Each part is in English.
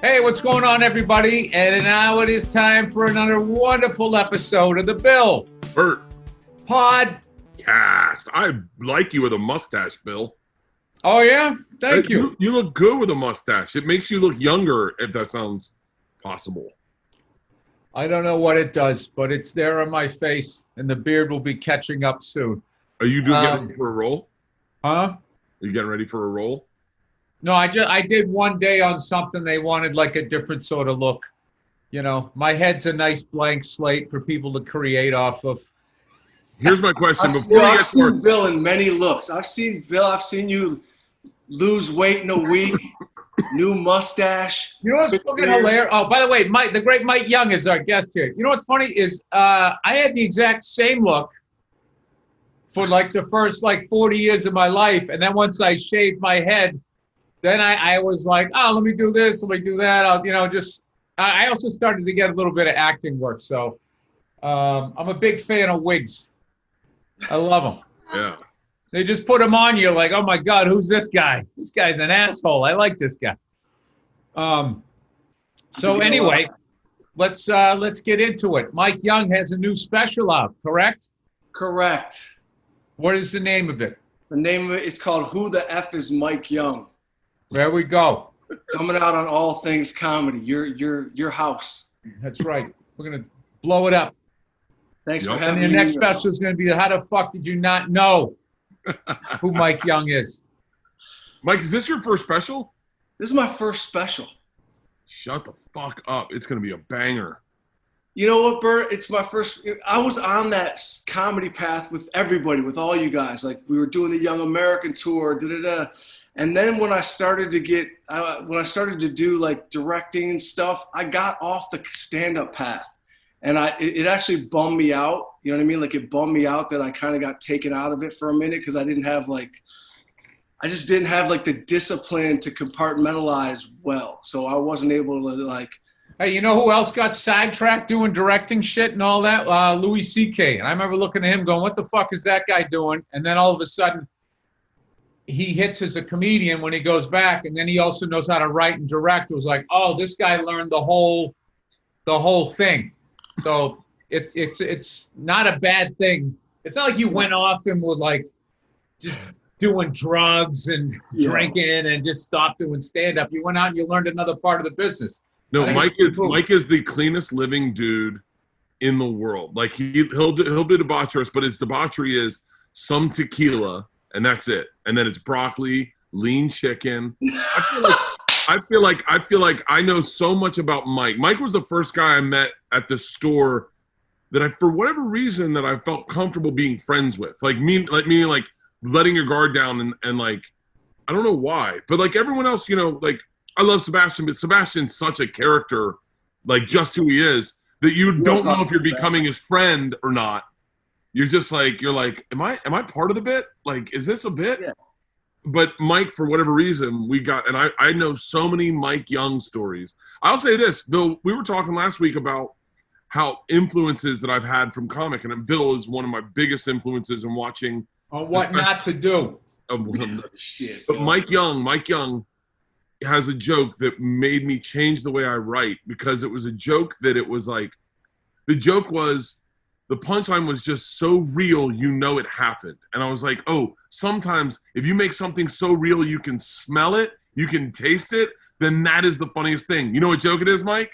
Hey, what's going on, everybody? And now it is time for another wonderful episode of the Bill Bert Pod. Cast. I like you with a mustache, Bill. Oh, yeah? Thank you. You look good with a mustache. It makes you look younger, if that sounds possible. I don't know what it does, but it's there on my face, and the beard will be catching up soon. Are you getting ready for a role? Huh? Are you getting ready for a role? No, I did one day on something they wanted like a different sort of look. You know, my head's a nice blank slate for people to create off of. Here's my question. I've seen Bill in many looks. I've seen you lose weight in a week, new mustache. You know what's fucking hilarious? Oh, by the way, the great Mike Young is our guest here. You know what's funny is I had the exact same look for like the first 40 years of my life. And then once I shaved my head, then I was like, oh, let me do this, let me do that. I also started to get a little bit of acting work. So I'm a big fan of wigs. I love them. Yeah. They just put them on you like, oh my God, who's this guy? This guy's an asshole. I like this guy. So anyway, let's get into it. Mike Young has a new special out, correct? Correct. What is the name of it? The name of it is called Who the F is Mike Young? There we go. Coming out on All Things Comedy. Your house. That's right. We're gonna blow it up. Thanks for having me. And your next special is gonna be how the fuck did you not know who Mike Young is? Mike, is this your first special? This is my first special. Shut the fuck up. It's gonna be a banger. You know what, Bert? It's my first. I was on that comedy path with everybody, with all you guys. Like we were doing the Young American tour, And then when I started to do like directing and stuff, I got off the stand-up path, and it actually bummed me out. You know what I mean? Like it bummed me out that I kind of got taken out of it for a minute because I just didn't have like the discipline to compartmentalize well. So I wasn't able to Hey, you know who else got sidetracked doing directing shit and all that? Louis C.K. And I remember looking at him going, what the fuck is that guy doing? And then all of a sudden, he hits as a comedian when he goes back, and then he also knows how to write and direct. It was like, oh, this guy learned the whole thing. So it's not a bad thing. It's not like you went off and were like just doing drugs and drinking and just stopped doing stand-up. You went out and you learned another part of the business. No, Mike is the cleanest living dude in the world. Like he'll be debaucherous, but his debauchery is some tequila. And that's it. And then it's broccoli, lean chicken. I feel like I know so much about Mike. Mike was the first guy I met at the store that for whatever reason that I felt comfortable being friends with. Like letting your guard down and like, I don't know why, but like everyone else, like I love Sebastian, but Sebastian's such a character, like just who he is, that you don't know if you're becoming his friend or not. You're like, am I part of the bit? Like, is this a bit? Yeah. But Mike, for whatever reason, I know so many Mike Young stories. I'll say this, Bill, we were talking last week about how influences that I've had from comic, and Bill is one of my biggest influences in watching. On what not to do. Shit. But Mike Young has a joke that made me change the way I write, because it was a joke that it was like, the joke was, the punchline was just so real, it happened. And I was like, oh, sometimes if you make something so real you can smell it, you can taste it, then that is the funniest thing. You know what joke it is, Mike?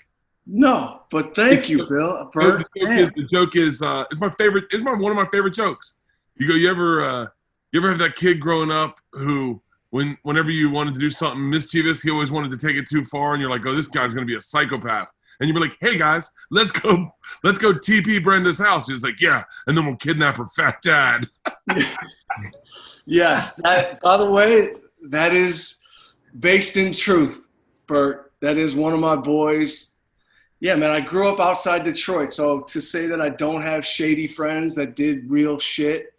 No, but thank you, Bill. The joke is it's my favorite. It's one of my favorite jokes. You ever have that kid growing up who whenever you wanted to do something mischievous, he always wanted to take it too far, and you're like, oh, this guy's gonna be a psychopath. And you'd be like, hey guys, let's go TP Brenda's house. He's like, yeah, and then we'll kidnap her fat dad. Yes, that, by the way, that is based in truth, Bert. That is one of my boys. Yeah, man, I grew up outside Detroit, so to say that I don't have shady friends that did real shit,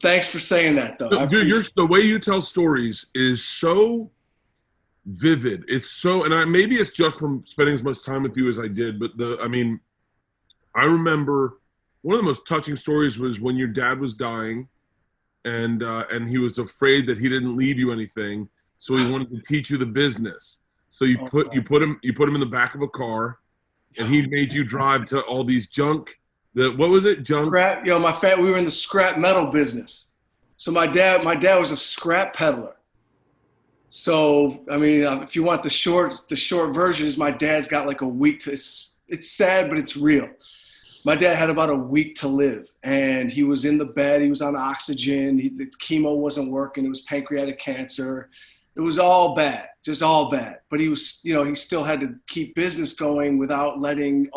thanks for saying that, though. Dude, the way you tell stories is so vivid. It's so, and maybe it's just from spending as much time with you as I did, but I remember one of the most touching stories was when your dad was dying, and he was afraid that he didn't leave you anything, So he wanted to teach you the business. So you put him in the back of a car, and he made you drive to all these junk. What was it? Junk. Scrap. We were in the scrap metal business. So my dad was a scrap peddler. So I mean, if you want the short version, is my dad's got like a week. It's sad, but it's real. My dad had about a week to live, and he was in the bed. He was on oxygen. The chemo wasn't working. It was pancreatic cancer. It was all bad, just all bad. But he was, he still had to keep business going without letting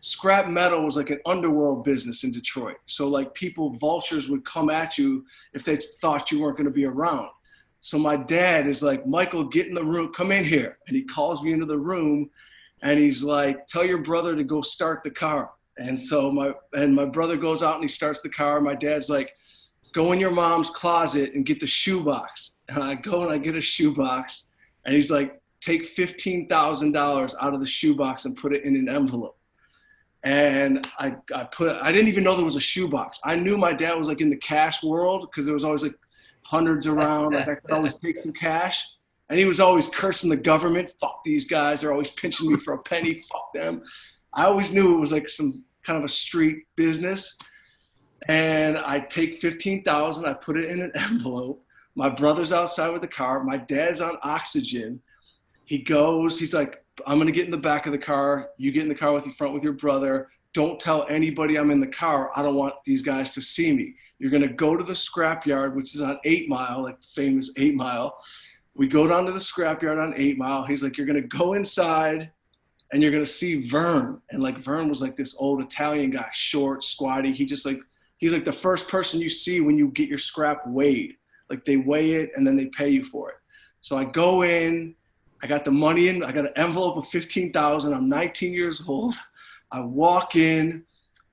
scrap metal was like an underworld business in Detroit. So like vultures would come at you if they thought you weren't going to be around. So my dad is like, Michael, get in the room, come in here. And he calls me into the room, and he's like, tell your brother to go start the car. And so my brother goes out and he starts the car. My dad's like, go in your mom's closet and get the shoebox. And I go and I get a shoebox, and he's like, take $15,000 out of the shoebox and put it in an envelope. And I didn't even know there was a shoebox. I knew my dad was like in the cash world because there was always like hundreds around. Like I could always take some cash. And he was always cursing the government. Fuck these guys. They're always pinching me for a penny. Fuck them. I always knew it was like some kind of a street business. And I take $15,000, I put it in an envelope. My brother's outside with the car. My dad's on oxygen. He's like, I'm going to get in the back of the car. You get in the car with your brother. Don't tell anybody I'm in the car. I don't want these guys to see me. You're going to go to the scrapyard, which is on 8 Mile, like famous 8 Mile. We go down to the scrapyard on 8 Mile. He's like, you're going to go inside, and you're going to see Vern. And like Vern was like this old Italian guy, short, squatty. He's like the first person you see when you get your scrap weighed. Like they weigh it and then they pay you for it. So I go in, I got the money in, I got an envelope of $15,000. I'm 19 years old. I walk in,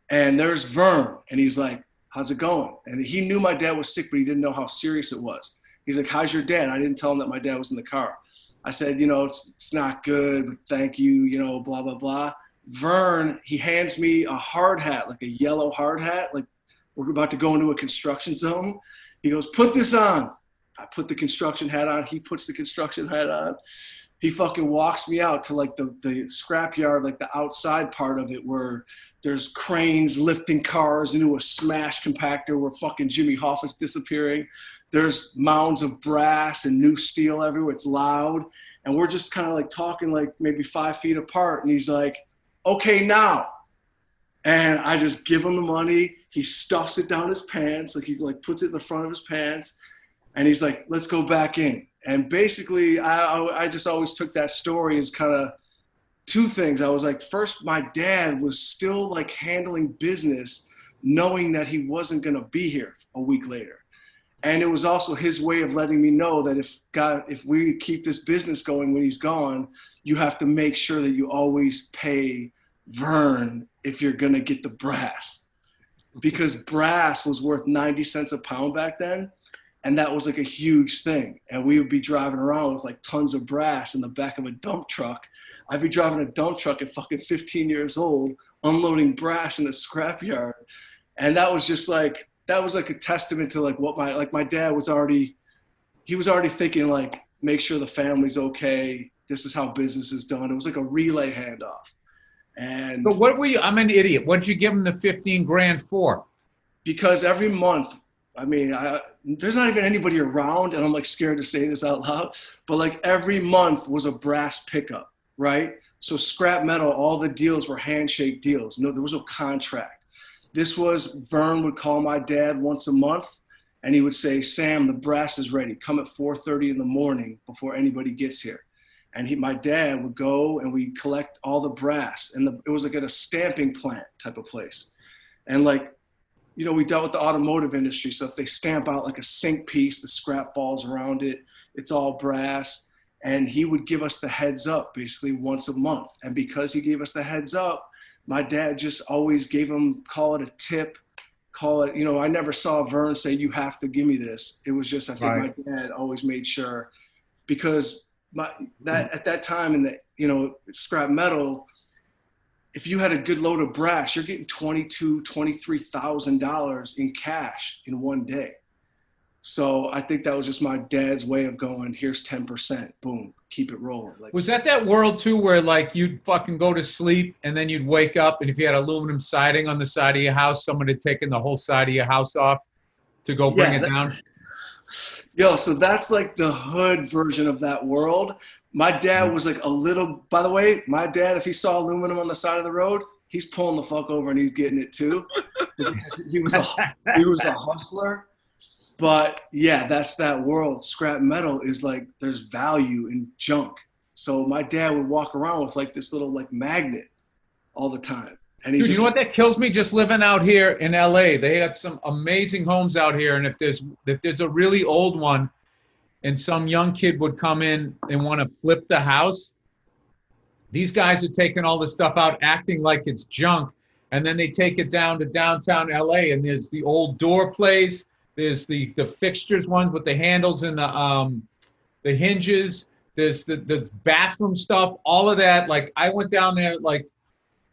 and there's Vern, and he's like, how's it going? And he knew my dad was sick, but he didn't know how serious it was. He's like, how's your dad? I didn't tell him that my dad was in the car. I said, it's not good, but thank you, blah, blah, blah. Vern, he hands me a hard hat, like a yellow hard hat, like we're about to go into a construction zone. He goes, put this on. I put the construction hat on. He puts the construction hat on. He fucking walks me out to like the scrapyard, like the outside part of it where there's cranes lifting cars into a smash compactor where fucking Jimmy Hoff is disappearing. There's mounds of brass and new steel everywhere. It's loud. And we're just kind of like talking like maybe 5 feet apart. And he's like, okay, now. And I just give him the money. He stuffs it down his pants. Like he like puts it in the front of his pants. And he's like, let's go back in. And basically, I just always took that story as kind of two things. I was like, first, my dad was still like handling business, knowing that he wasn't going to be here a week later. And it was also his way of letting me know that if we keep this business going when he's gone, you have to make sure that you always pay Vern if you're going to get the brass. Because brass was worth 90 cents a pound back then. And that was like a huge thing. And we would be driving around with like tons of brass in the back of a dump truck. I'd be driving a dump truck at fucking 15 years old, unloading brass in a scrapyard. And that was just like, that was like a testament to like what my dad was already thinking like, make sure the family's okay. This is how business is done. It was like a relay handoff. And but I'm an idiot. What'd you give him the 15 grand for? Because every month, there's not even anybody around, and I'm like scared to say this out loud, but like every month was a brass pickup, right? So scrap metal, all the deals were handshake deals. No, there was no contract. This was, Vern would call my dad once a month, and he would say, Sam, the brass is ready. Come at 4:30 in the morning before anybody gets here. And my dad would go and we'd collect all the brass, and it was like at a stamping plant type of place. And like, we dealt with the automotive industry. So if they stamp out like a sink piece, the scrap falls around it, it's all brass. And he would give us the heads up basically once a month. And because he gave us the heads up, my dad just always gave him, call it a tip, call it, I never saw Vern say, you have to give me this. It was just, I think right. My dad always made sure, because at that time in the, scrap metal, if you had a good load of brass, you're getting $22,000, $23,000 in cash in one day. So I think that was just my dad's way of going, here's 10%, boom, keep it rolling. Like, Was that world too where like you'd fucking go to sleep and then you'd wake up and if you had aluminum siding on the side of your house, someone had taken the whole side of your house off to go bring it down? Yo, so that's like the hood version of that world. My dad was like a little, by the way, my dad, if he saw aluminum on the side of the road, he's pulling the fuck over and he's getting it too. He was a hustler. But yeah, that's that world. Scrap metal is like, there's value in junk. So my dad would walk around with like this little like magnet all the time. And he Dude, you know what that kills me? Just living out here in LA, they got some amazing homes out here. And if there's a really old one and some young kid would come in and want to flip the house, these guys are taking all the stuff out, acting like it's junk. And then they take it down to downtown LA and there's the old door place. There's the fixtures ones with the handles and the hinges. There's the bathroom stuff, all of that. Like I went down there like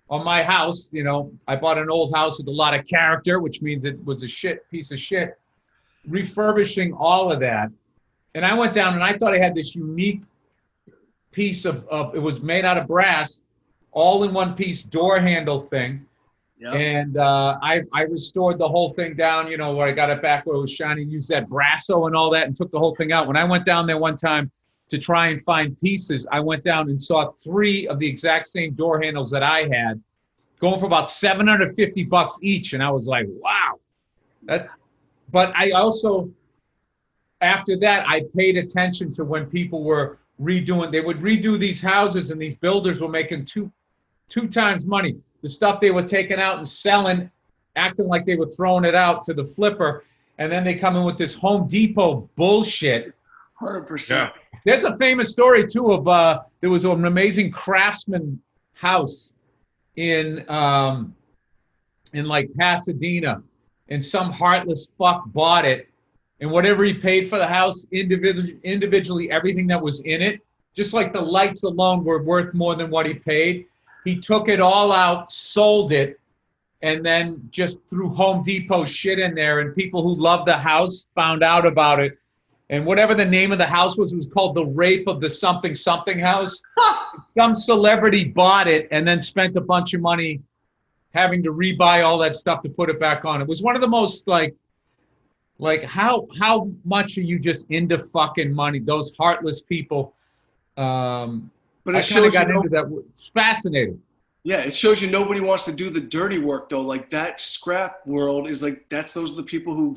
on my house, you know, I bought an old house with a lot of character, which means it was a piece of shit, refurbishing all of that. And I went down and I thought I had this unique piece of it was made out of brass, all in one piece door handle thing. Yep. And I restored the whole thing down, you know, where I got it back where it was shiny, used that brasso and all that and took the whole thing out. When I went down there one time to try and find pieces, I went down and saw 3 of the exact same door handles that I had going for about $750 each. And I was like, wow. But I also, after that, I paid attention to when people were redoing, they would redo these houses and these builders were making two times money. The stuff they were taking out and selling, acting like they were throwing it out to the flipper, and then they come in with this Home Depot bullshit. 100%. Yeah. There's a famous story too of there was an amazing craftsman house in like Pasadena, and some heartless fuck bought it, and whatever he paid for the house individually, everything that was in it, just like the lights alone were worth more than what he paid. He took it all out, sold it, and then just threw Home Depot shit in there. And people who loved the house found out about it. And whatever the name of the house was, it was called the Rape of the Something Something House. Some celebrity bought it and then spent a bunch of money having to rebuy all that stuff to put it back on. It was one of the most like how much are you just into fucking money? Those heartless people. But it shows got into that. It's fascinating. Yeah, it shows you nobody wants to do the dirty work though. Like that scrap world is like those are the people who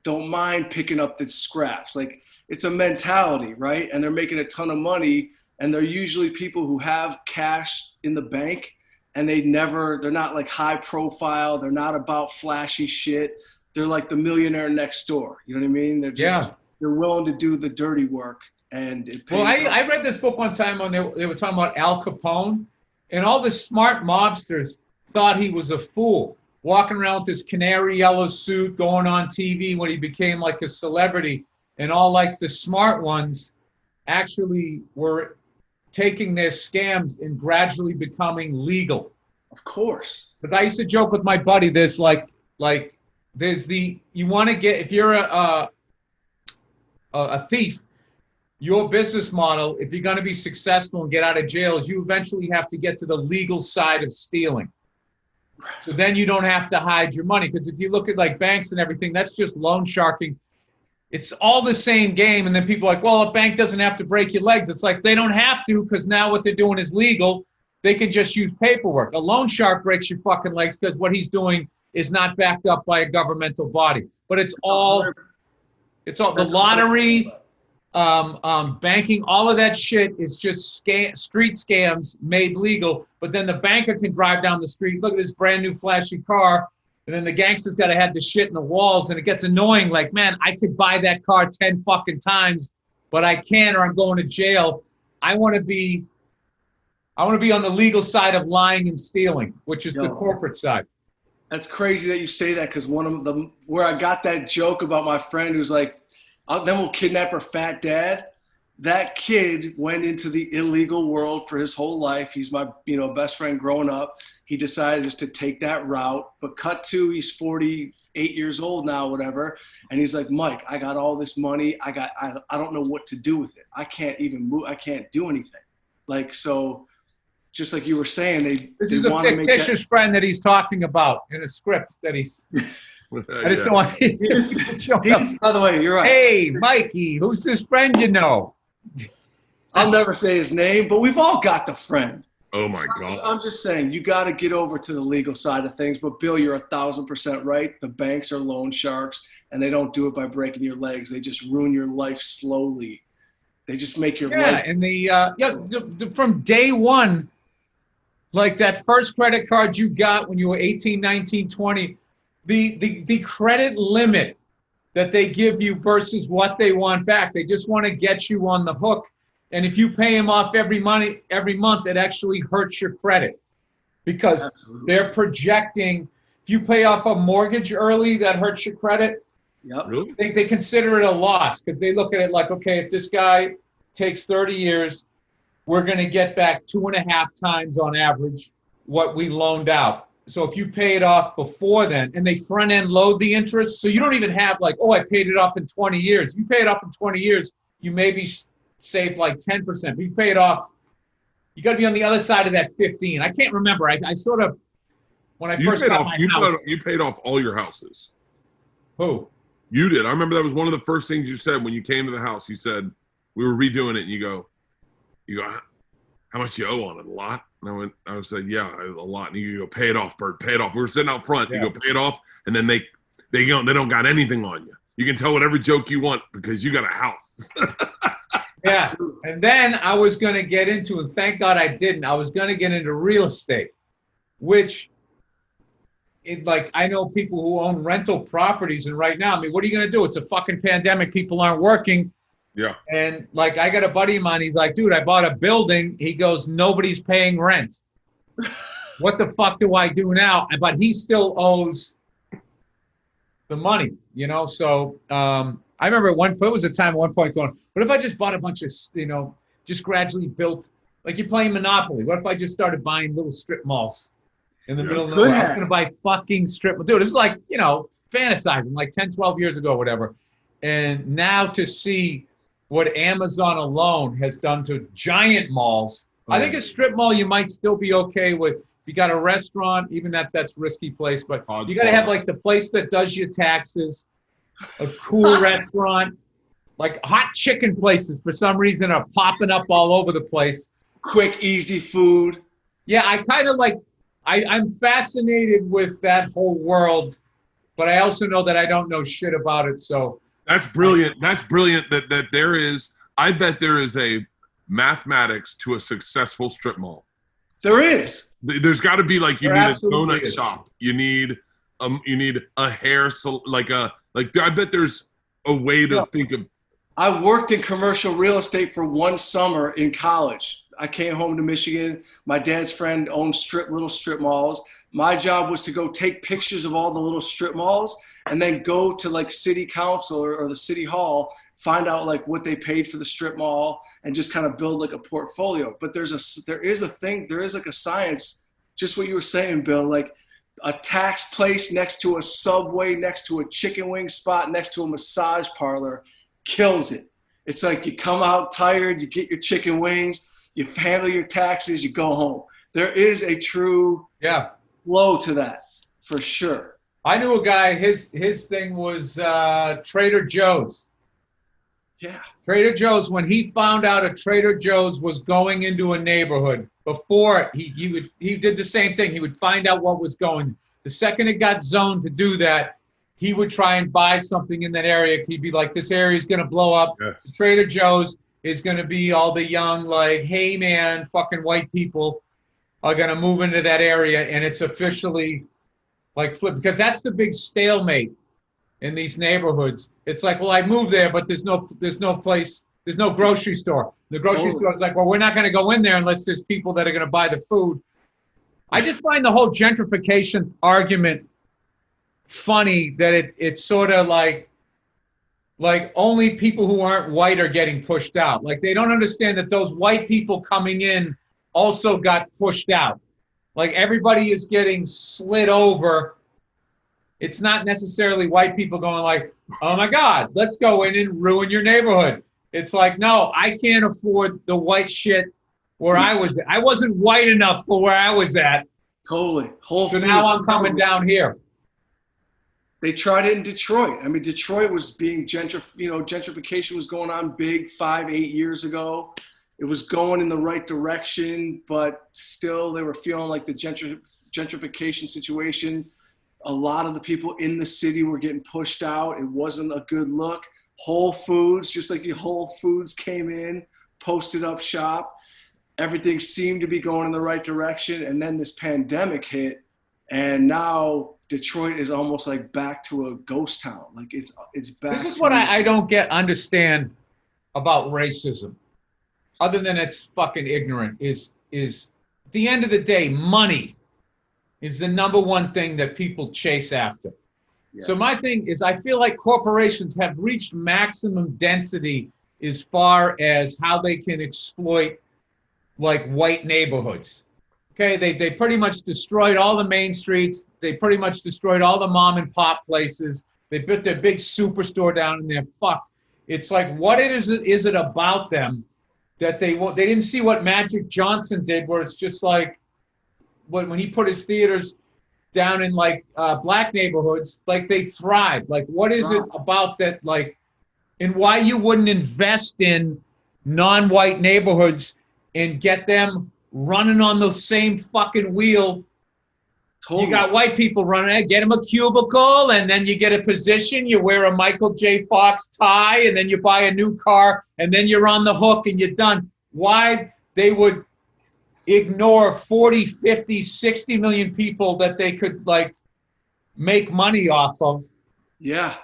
don't mind picking up the scraps. Like it's a mentality, right? And they're making a ton of money, and they're usually people who have cash in the bank, and they're not like high profile. They're not about flashy shit. They're like the millionaire next door. You know what I mean? They're just they're willing to do the dirty work. And it pays. Well, I read this book one time when they were talking about Al Capone, and all the smart mobsters thought he was a fool, walking around with this canary yellow suit, going on TV when he became like a celebrity, and all like the smart ones actually were taking their scams and gradually becoming legal. Of course. Because I used to joke with my buddy, there's you want to get, if you're a thief, your business model, if you're going to be successful and get out of jail, is you eventually have to get to the legal side of stealing. So then you don't have to hide your money. Because if you look at like banks and everything, that's just loan sharking. It's all the same game. And then people are like, well, a bank doesn't have to break your legs. It's like they don't have to, because now what they're doing is legal. They can just use paperwork. A loan shark breaks your fucking legs because what he's doing is not backed up by a governmental body. But it's all the lottery, banking, all of that shit is just street scams made legal. But then the banker can drive down the street, look at this brand new flashy car, and then the gangster's got to have the shit in the walls, and it gets annoying. Like, man, I could buy that car 10 fucking times, but I can't, or I'm going to jail. I want to be on the legal side of lying and stealing, which is the corporate side. That's crazy that you say that, because one of them, where I got that joke about my friend who's like, then we'll kidnap her fat dad. that kid went into the illegal world for his whole life. He's my, best friend growing up. He decided just to take that route, but cut to, he's 48 years old now, whatever. And he's like, Mike, I got all this money. I don't know what to do with it. I can't even move. I can't do anything. Like, so just like you were saying, this is a fictitious friend that he's talking about in a script that he's, I just don't want by the way, you're right. Hey, Mikey, who's this friend you know? I'll never say his name, but we've all got the friend. Oh my God. I'm just saying, you got to get over to the legal side of things. But Bill, you're 1,000% right. The banks are loan sharks, and they don't do it by breaking your legs. They just ruin your life slowly. They just make your life. And from day one, like that first credit card you got when you were 18, 19, 20, the credit limit that they give you versus what they want back, they just want to get you on the hook. And if you pay them off every month, it actually hurts your credit because they're projecting. If you pay off a mortgage early, that hurts your credit. Yep. Really? They consider it a loss because they look at it like, okay, if this guy takes 30 years, we're going to get back 2.5 times on average what we loaned out. So if you pay it off before then, and they front end load the interest, so you don't even have like, oh, I paid it off in 20 years. You pay it off in 20 years, you maybe saved like 10%. But you pay it off, you got to be on the other side of that 15. I can't remember. I sort of, when I first got my house. You paid off all your houses. Who? You did. I remember that was one of the first things you said when you came to the house. You said, we were redoing it, and you go, how much do you owe on it? A lot? And I said, yeah, a lot. And you go, pay it off, Bert, pay it off. We were sitting out front. Yeah. You go, pay it off. And then they don't got anything on you. You can tell whatever joke you want because you got a house. Yeah. And then I was going to get into, and thank God I didn't, I was going to get into real estate, which I know people who own rental properties. And right now, I mean, what are you going to do? It's a fucking pandemic. People aren't working. Yeah. And like, I got a buddy of mine, he's like, dude, I bought a building. He goes, nobody's paying rent. What the fuck do I do now? But he still owes the money, So I remember at one point going, what if I just bought a bunch of, just gradually built, like you're playing Monopoly. What if I just started buying little strip malls in the middle of nowhere? I was going to buy fucking strip malls. Dude, this is like, fantasizing like 10, 12 years ago, whatever. And now to see what Amazon alone has done to giant malls. I think a strip mall you might still be okay with. If you got a restaurant, even that's risky place, but you got to have like the place that does your taxes, a cool restaurant, like hot chicken places for some reason are popping up all over the place. Quick, easy food. Yeah, I kind of like, I'm fascinated with that whole world, but I also know that I don't know shit about it, so. That's brilliant. That's brilliant that there is, I bet there is a mathematics to a successful strip mall. There is. There's got to be like, you need a donut shop. You need a hair, I bet there's a way to think of. I worked in commercial real estate for one summer in college. I came home to Michigan. My dad's friend owned little strip malls. My job was to go take pictures of all the little strip malls and then go to like city council or the city hall, find out like what they paid for the strip mall and just kind of build like a portfolio. But there is like a science, just what you were saying, Bill, like a tax place next to a Subway, next to a chicken wing spot, next to a massage parlor kills it. It's like you come out tired, you get your chicken wings, you handle your taxes, you go home. There is a true flow to that for sure. I knew a guy, his thing was Trader Joe's. Yeah. Trader Joe's, when he found out a Trader Joe's was going into a neighborhood, before he did the same thing. He would find out what was going. The second it got zoned to do that, he would try and buy something in that area. He'd be like, this area is going to blow up. Yes. Trader Joe's is going to be all the young, like, hey, man, fucking white people are going to move into that area. And it's officially like flip, because that's the big stalemate in these neighborhoods. It's like, well, I moved there, but there's no place, there's no grocery store. The grocery store is like, well, we're not going to go in there unless there's people that are going to buy the food. I just find the whole gentrification argument funny that it's sort of like, like only people who aren't white are getting pushed out. Like they don't understand that those white people coming in also got pushed out. Like everybody is getting slid over. It's not necessarily white people going like, oh my God, let's go in and ruin your neighborhood. It's like, no, I can't afford the white shit where I was. I wasn't white enough for where I was at. Totally. So now I'm coming down here. They tried it in Detroit. I mean, Detroit was being gentrification was going on big 5-8 years ago. It was going in the right direction, but still they were feeling like the gentrification situation. A lot of the people in the city were getting pushed out. It wasn't a good look. Whole Foods, just like Whole Foods came in, posted up shop. Everything seemed to be going in the right direction. And then this pandemic hit. And now Detroit is almost like back to a ghost town. Like it's back. This is what I don't understand about racism, other than it's fucking ignorant, is at the end of the day, money is the number one thing that people chase after. Yeah. So my thing is, I feel like corporations have reached maximum density as far as how they can exploit like white neighborhoods. Okay, they pretty much destroyed all the main streets. They pretty much destroyed all the mom and pop places. They built their big superstore down in there. Fuck. It's like, what is it about them that they didn't see what Magic Johnson did, where it's just like when he put his theaters down in like black neighborhoods, like they thrived. Like, what is it about that, like, and why you wouldn't invest in non-white neighborhoods and get them running on the same fucking wheel? Totally. You got white people running, get them a cubicle, and then you get a position, you wear a Michael J. Fox tie, and then you buy a new car, and then you're on the hook and you're done. Why they would ignore 40, 50, 60 million people that they could like make money off of? Yeah.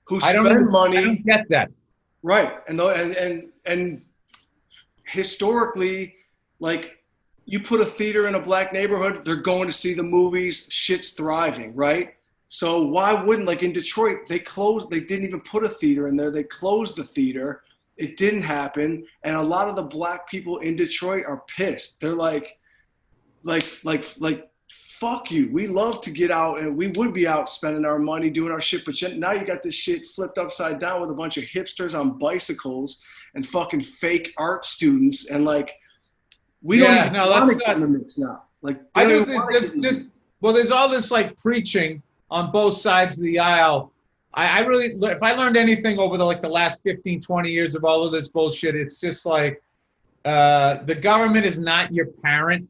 Who spend money. I don't get that. Right. And historically, like, you put a theater in a black neighborhood, they're going to see the movies, shit's thriving, right? So why wouldn't, like in Detroit, they didn't even put a theater in there. They closed the theater. It didn't happen. And a lot of the black people in Detroit are pissed. They're like, fuck you. We love to get out and we would be out spending our money doing our shit. But now you got this shit flipped upside down with a bunch of hipsters on bicycles and fucking fake art students. And like, we don't even want to get in the mix now. Like, there's all this like preaching on both sides of the aisle. I really, if I learned anything over the last 15, 20 years of all of this bullshit, it's just like the government is not your parent.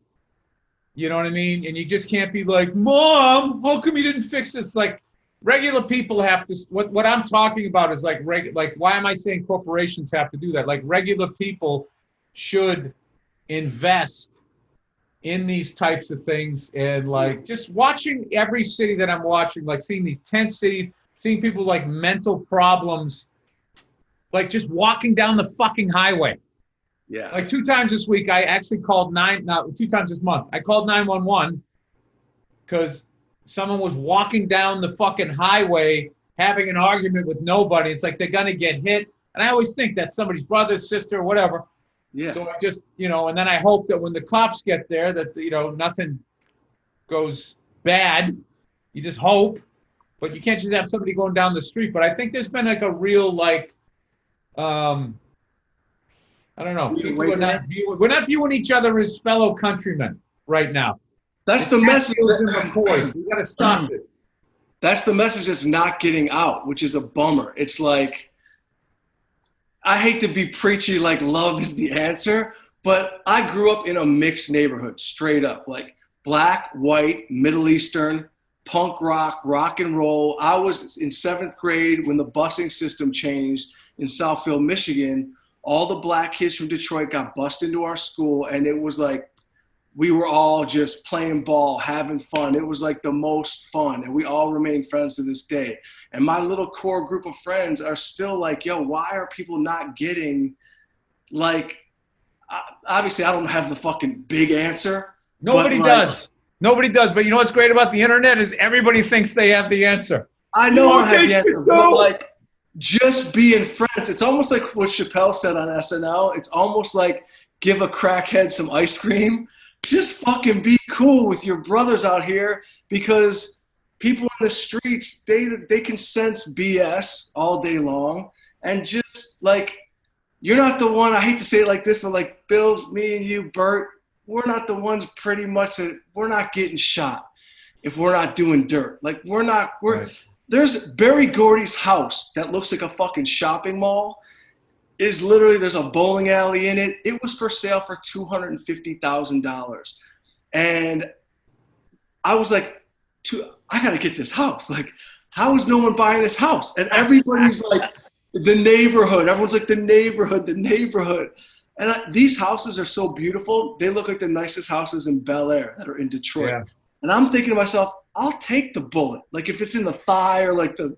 You know what I mean? And you just can't be like, Mom, how come you didn't fix this? Like, regular people have to. What I'm talking about is like why am I saying corporations have to do that? Like, regular people should invest in these types of things. And like, just watching every city that I'm watching, like seeing these tent cities, seeing people like mental problems, like just walking down the fucking highway. Yeah. Like 2 times this week, I actually called 2 times this month. I called 911 because someone was walking down the fucking highway having an argument with nobody. It's like they're gonna get hit. And I always think that's somebody's brother, sister, whatever. Yeah. So I just, and then I hope that when the cops get there that, nothing goes bad. You just hope, but you can't just have somebody going down the street. But I think there's been like a real, like, I don't know. We're not viewing each other as fellow countrymen right now. That's the message. We got to stop this. That's the message that's not getting out, which is a bummer. It's like, I hate to be preachy like love is the answer, but I grew up in a mixed neighborhood, straight up, like black, white, Middle Eastern, punk rock, rock and roll. I was in 7th grade when the busing system changed in Southfield, Michigan. All the black kids from Detroit got bused into our school, and it was like we were all just playing ball, having fun. It was like the most fun, and we all remain friends to this day. And my little core group of friends are still like, yo, why are people not getting, like, obviously I don't have the fucking big answer. Nobody does. Nobody does. But you know what's great about the internet is everybody thinks they have the answer. I know I have the answer, but like, just being friends. It's almost like what Chappelle said on SNL. It's almost like give a crackhead some ice cream. Just fucking be cool with your brothers out here, because people in the streets, they can sense BS all day long. And just like, you're not the one, I hate to say it like this, but like Bill, me and you, Bert, we're not the ones pretty much that we're not getting shot if we're not doing dirt. Like right. There's Barry Gordy's house that looks like a fucking shopping mall is literally, there's a bowling alley in it. It was for sale for $250,000. And I was like, I got to get this house. Like, how is no one buying this house? And everybody's like, the neighborhood. Everyone's like, the neighborhood. And these houses are so beautiful. They look like the nicest houses in Bel Air that are in Detroit. Yeah. And I'm thinking to myself, I'll take the bullet. Like if it's in the thigh or like the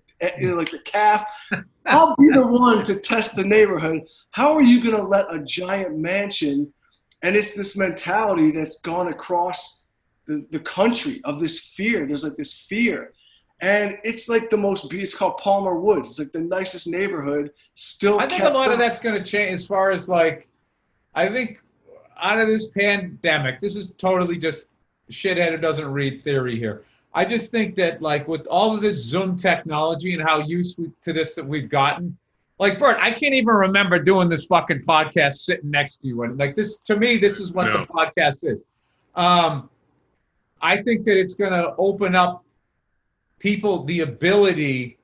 calf, I'll be the one to test the neighborhood. How are you going to let a giant mansion, and it's this mentality that's gone across the country of this fear. There's like this fear. And it's like it's called Palmer Woods. It's like the nicest neighborhood still. I think a lot of that's going to change as far as like, I think out of this pandemic, this is totally just shithead who doesn't read theory here. I just think that like with all of this Zoom technology and how used to this that we've gotten, like Bert, I can't even remember doing this fucking podcast sitting next to you. And like this, to me, this is what the podcast is. I think that it's going to open up people the ability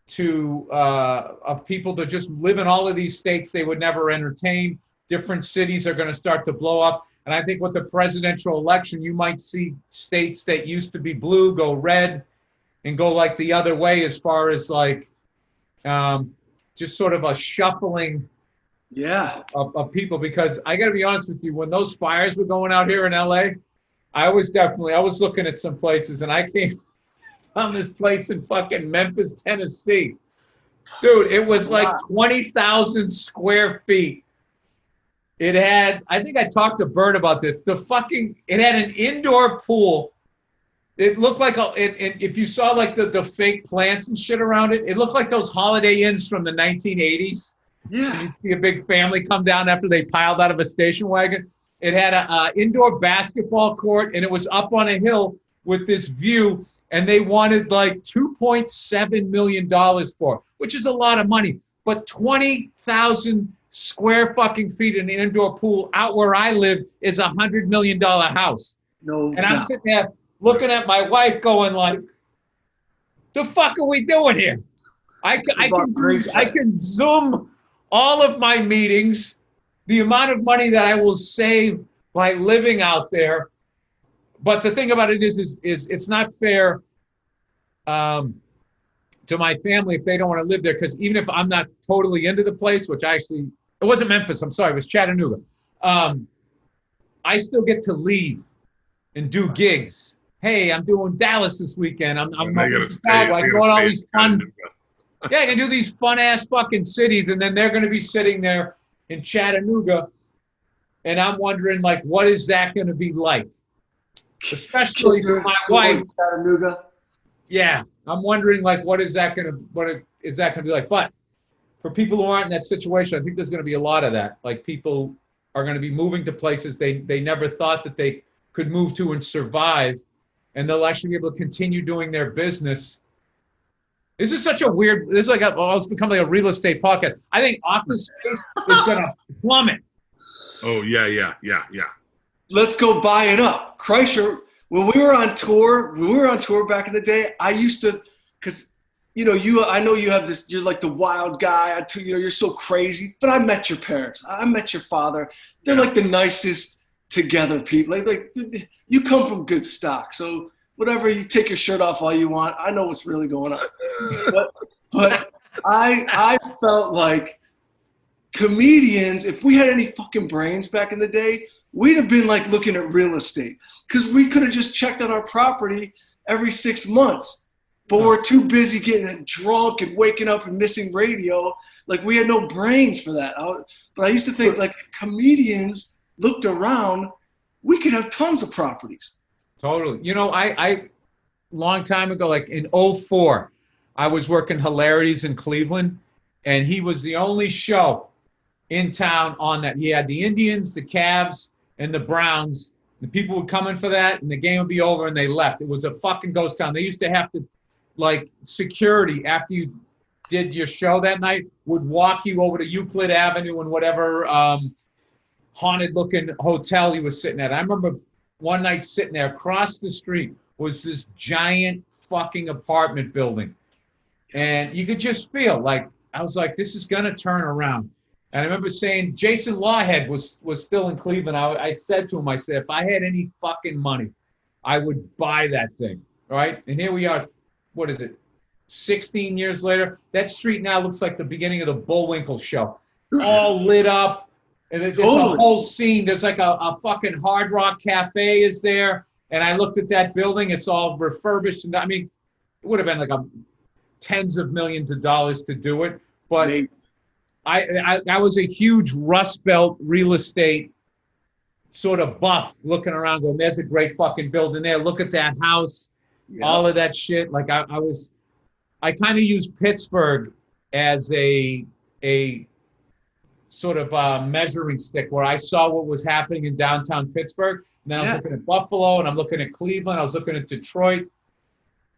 to of people to just live in all of these states they would never entertain. Different cities are going to start to blow up. And I think with the presidential election, you might see states that used to be blue go red and go like the other way as far as like just sort of a shuffling of people. Because I got to be honest with you, when those fires were going out here in LA, I was looking at some places, and I came on this place in fucking Memphis, Tennessee. Dude, it was like 20,000 square feet. It had, I think I talked to Bert about this. It had an indoor pool. It looked like, if you saw like the fake plants and shit around it, it looked like those Holiday Inns from the 1980s. Yeah. You see a big family come down after they piled out of a station wagon. It had an indoor basketball court, and it was up on a hill with this view, and they wanted like $2.7 million for it, which is a lot of money. But 20,000 square fucking feet in an indoor pool out where I live is $100 million house. No. And I'm sitting there looking at my wife going like, the fuck are we doing here? I can Zoom all of my meetings, the amount of money that I will save by living out there. But the thing about it is it's not fair to my family if they don't want to live there, because even if I'm not totally into the place, which it wasn't Memphis, I'm sorry, it was Chattanooga. I still get to leave and do gigs. Hey, I'm doing Dallas this weekend. I'm going all these fun. Yeah, I can do these fun ass fucking cities, and then they're going to be sitting there in Chattanooga, and I'm wondering like, what is that going to be like? Especially for my wife. Chattanooga. Yeah, I'm wondering like, what is that going to be like? But for people who aren't in that situation, I think there's going to be a lot of that. Like people are going to be moving to places they never thought that they could move to and survive, and they'll actually be able to continue doing their business. This is such a weird. This is like it's become like a real estate podcast. I think office space is going to plummet. Oh yeah. Let's go buy it up, Kreischer. When we were on tour back in the day, I used to, because I know you have this, you're like the wild guy, you're so crazy, but I met your parents. I met your father. They're like the nicest together people. Like you come from good stock. So whatever, you take your shirt off all you want. I know what's really going on. But I felt like comedians, if we had any fucking brains back in the day, we'd have been like looking at real estate, because we could have just checked on our property every 6 months. But we're too busy getting drunk and waking up and missing radio. Like we had no brains for that. But I used to think like if comedians looked around, we could have tons of properties. Totally. I long time ago, like in 2004, I was working Hilarities in Cleveland, and he was the only show in town on that. He had the Indians, the Cavs, and the Browns. The people would come in for that, and the game would be over, and they left. It was a fucking ghost town. They used to have to, like, security after you did your show that night would walk you over to Euclid Avenue and whatever haunted-looking hotel he was sitting at. I remember one night sitting there. Across the street was this giant fucking apartment building, and you could just feel like, I was like, this is gonna turn around. And I remember saying, Jason Lawhead was still in Cleveland. I said to him, I said, if I had any fucking money, I would buy that thing, right? And here we are, what is it, 16 years later? That street now looks like the beginning of the Bullwinkle show. All lit up. And there's a whole scene. There's like a fucking Hard Rock Cafe is there. And I looked at that building. It's all refurbished. And I mean, it would have been like tens of millions of dollars to do it. But I was a huge Rust Belt real estate sort of buff, looking around going, there's a great fucking building there. Look at that house, all of that shit. Like I kind of used Pittsburgh as a sort of measuring stick where I saw what was happening in downtown Pittsburgh. And then I was looking at Buffalo, and I'm looking at Cleveland. I was looking at Detroit.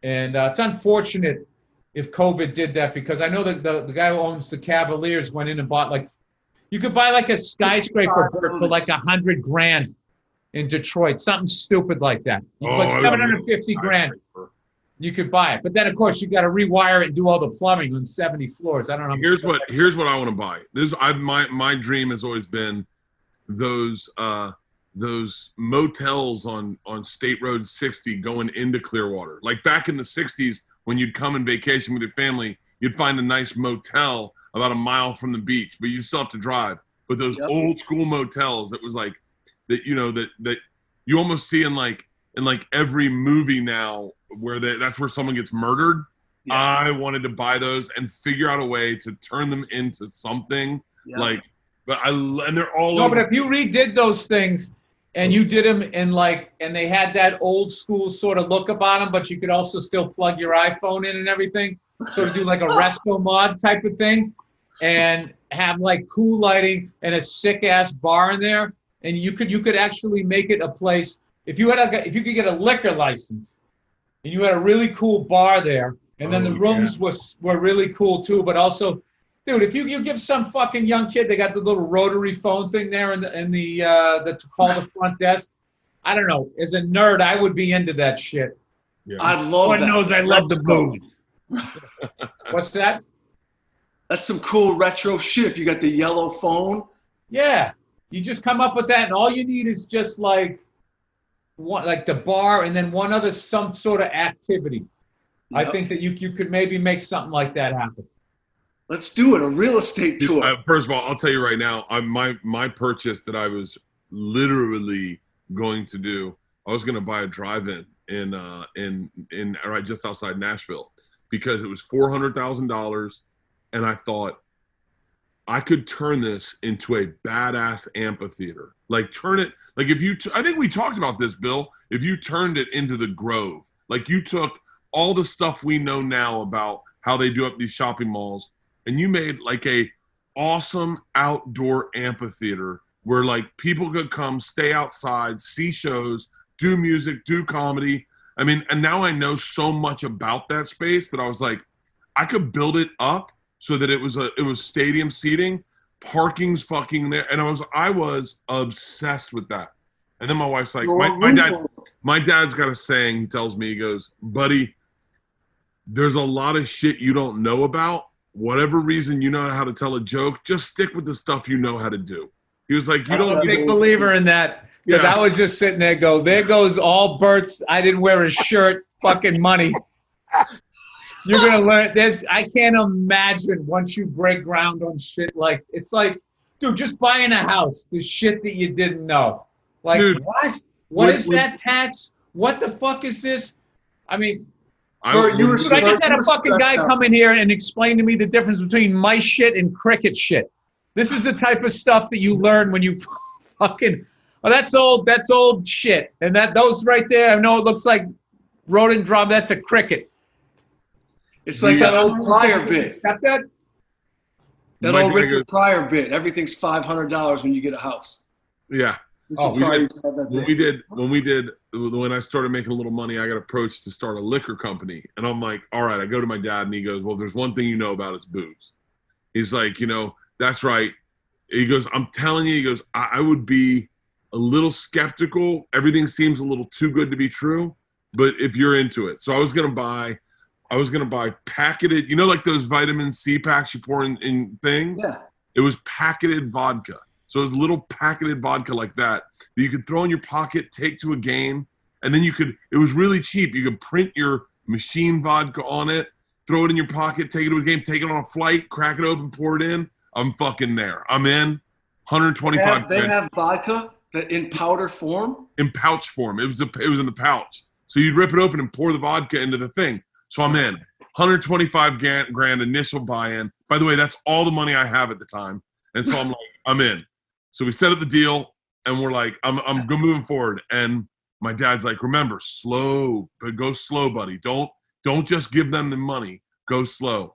And it's unfortunate if COVID did that, because I know that the guy who owns the Cavaliers went in and bought, like, you could buy like a skyscraper for like $100,000 in Detroit, something stupid like that. You put 750 grand, you could buy it. But then, of course, you got to rewire it and do all the plumbing on 70 floors. I don't know. Here's what I want to buy. My dream has always been those motels on State Road 60 going into Clearwater. Like back in the 60s, when you'd come and vacation with your family, you'd find a nice motel about a mile from the beach, but you still have to drive. But those old school motels, that was like that, you know, that you almost see in like every movie now, where that's where someone gets murdered. Yeah. I wanted to buy those and figure out a way to turn them into something and they're all. No, but if you redid those things and you did them and they had that old school sort of look about them, but you could also still plug your iPhone in and everything, sort of do like a resto mod type of thing, and have like cool lighting and a sick ass bar in there, and you could actually make it a place. If you could get a liquor license, and you had a really cool bar there, and then the rooms were really cool too, but also, dude, if you give some fucking young kid, they got the little rotary phone thing there in the to call the front desk. I don't know. As a nerd, I would be into that shit. Yeah. I love that. Everyone knows I love the booze. What's that? That's some cool retro shit. If you got the yellow phone. Yeah, you just come up with that, and all you need is just like the bar, and then some sort of activity. Yep. I think that you could maybe make something like that happen. Let's do it, a real estate tour. First of all, I'll tell you right now, my purchase that I was literally going to do, I was going to buy a drive-in in right just outside Nashville, because it was $400,000, and I thought I could turn this into a badass amphitheater. Like turn it, like if you, I think we talked about this, Bill. If you turned it into the Grove, like you took all the stuff we know now about how they do up these shopping malls, and you made like a awesome outdoor amphitheater where like people could come, stay outside, see shows, do music, do comedy. I mean, and now I know so much about that space that I was like, I could build it up so that it was stadium seating, parking's fucking there, and I was obsessed with that. And then my wife's like, my dad's got a saying. He tells me, he goes, buddy, there's a lot of shit you don't know about. Whatever reason you know how to tell a joke, just stick with the stuff you know how to do. He was like, I'm a big believer in that, because I was just sitting there there goes all Bert's I didn't wear a shirt fucking money. You're going to learn this. I can't imagine once you break ground on shit like, it's like, dude, just buying a house, the shit that you didn't know. Like, dude, what is that tax? What the fuck is this? I mean, I just had a fucking guy come in here and explain to me the difference between mice shit and cricket shit. This is the type of stuff that you learn when you fucking, that's old shit. And those right there, I know it looks like rodent drum, that's a cricket. It's like that old flyer bit. Got that? That my old dad Richard goes, Pryor bit. Everything's $500 when you get a house. yeah. Richard We Pryor did, used to have that bit. when I started making a little money, I got approached to start a liquor company. And I'm like, all right, I go to my dad and he goes, well, there's one thing you know about, it's booze. He's like, that's right. He goes, I'm telling you, he goes, I would be a little skeptical. Everything seems a little too good to be true, but if you're into it. So I was going to buy packeted, like those vitamin C packs you pour in things? Yeah. It was packeted vodka. So it was little packeted vodka like that you could throw in your pocket, take to a game, and then it was really cheap. You could print your machine vodka on it, throw it in your pocket, take it to a game, take it on a flight, crack it open, pour it in. I'm fucking there. I'm in. 125. They have vodka that in powder form? In pouch form. It was in the pouch. So you'd rip it open and pour the vodka into the thing. So I'm in. 125 grand initial buy-in. By the way, that's all the money I have at the time. And so I'm like, I'm in. So we set up the deal, and we're like, I'm moving forward. And my dad's like, remember, slow, but go slow, buddy. Don't just give them the money. Go slow.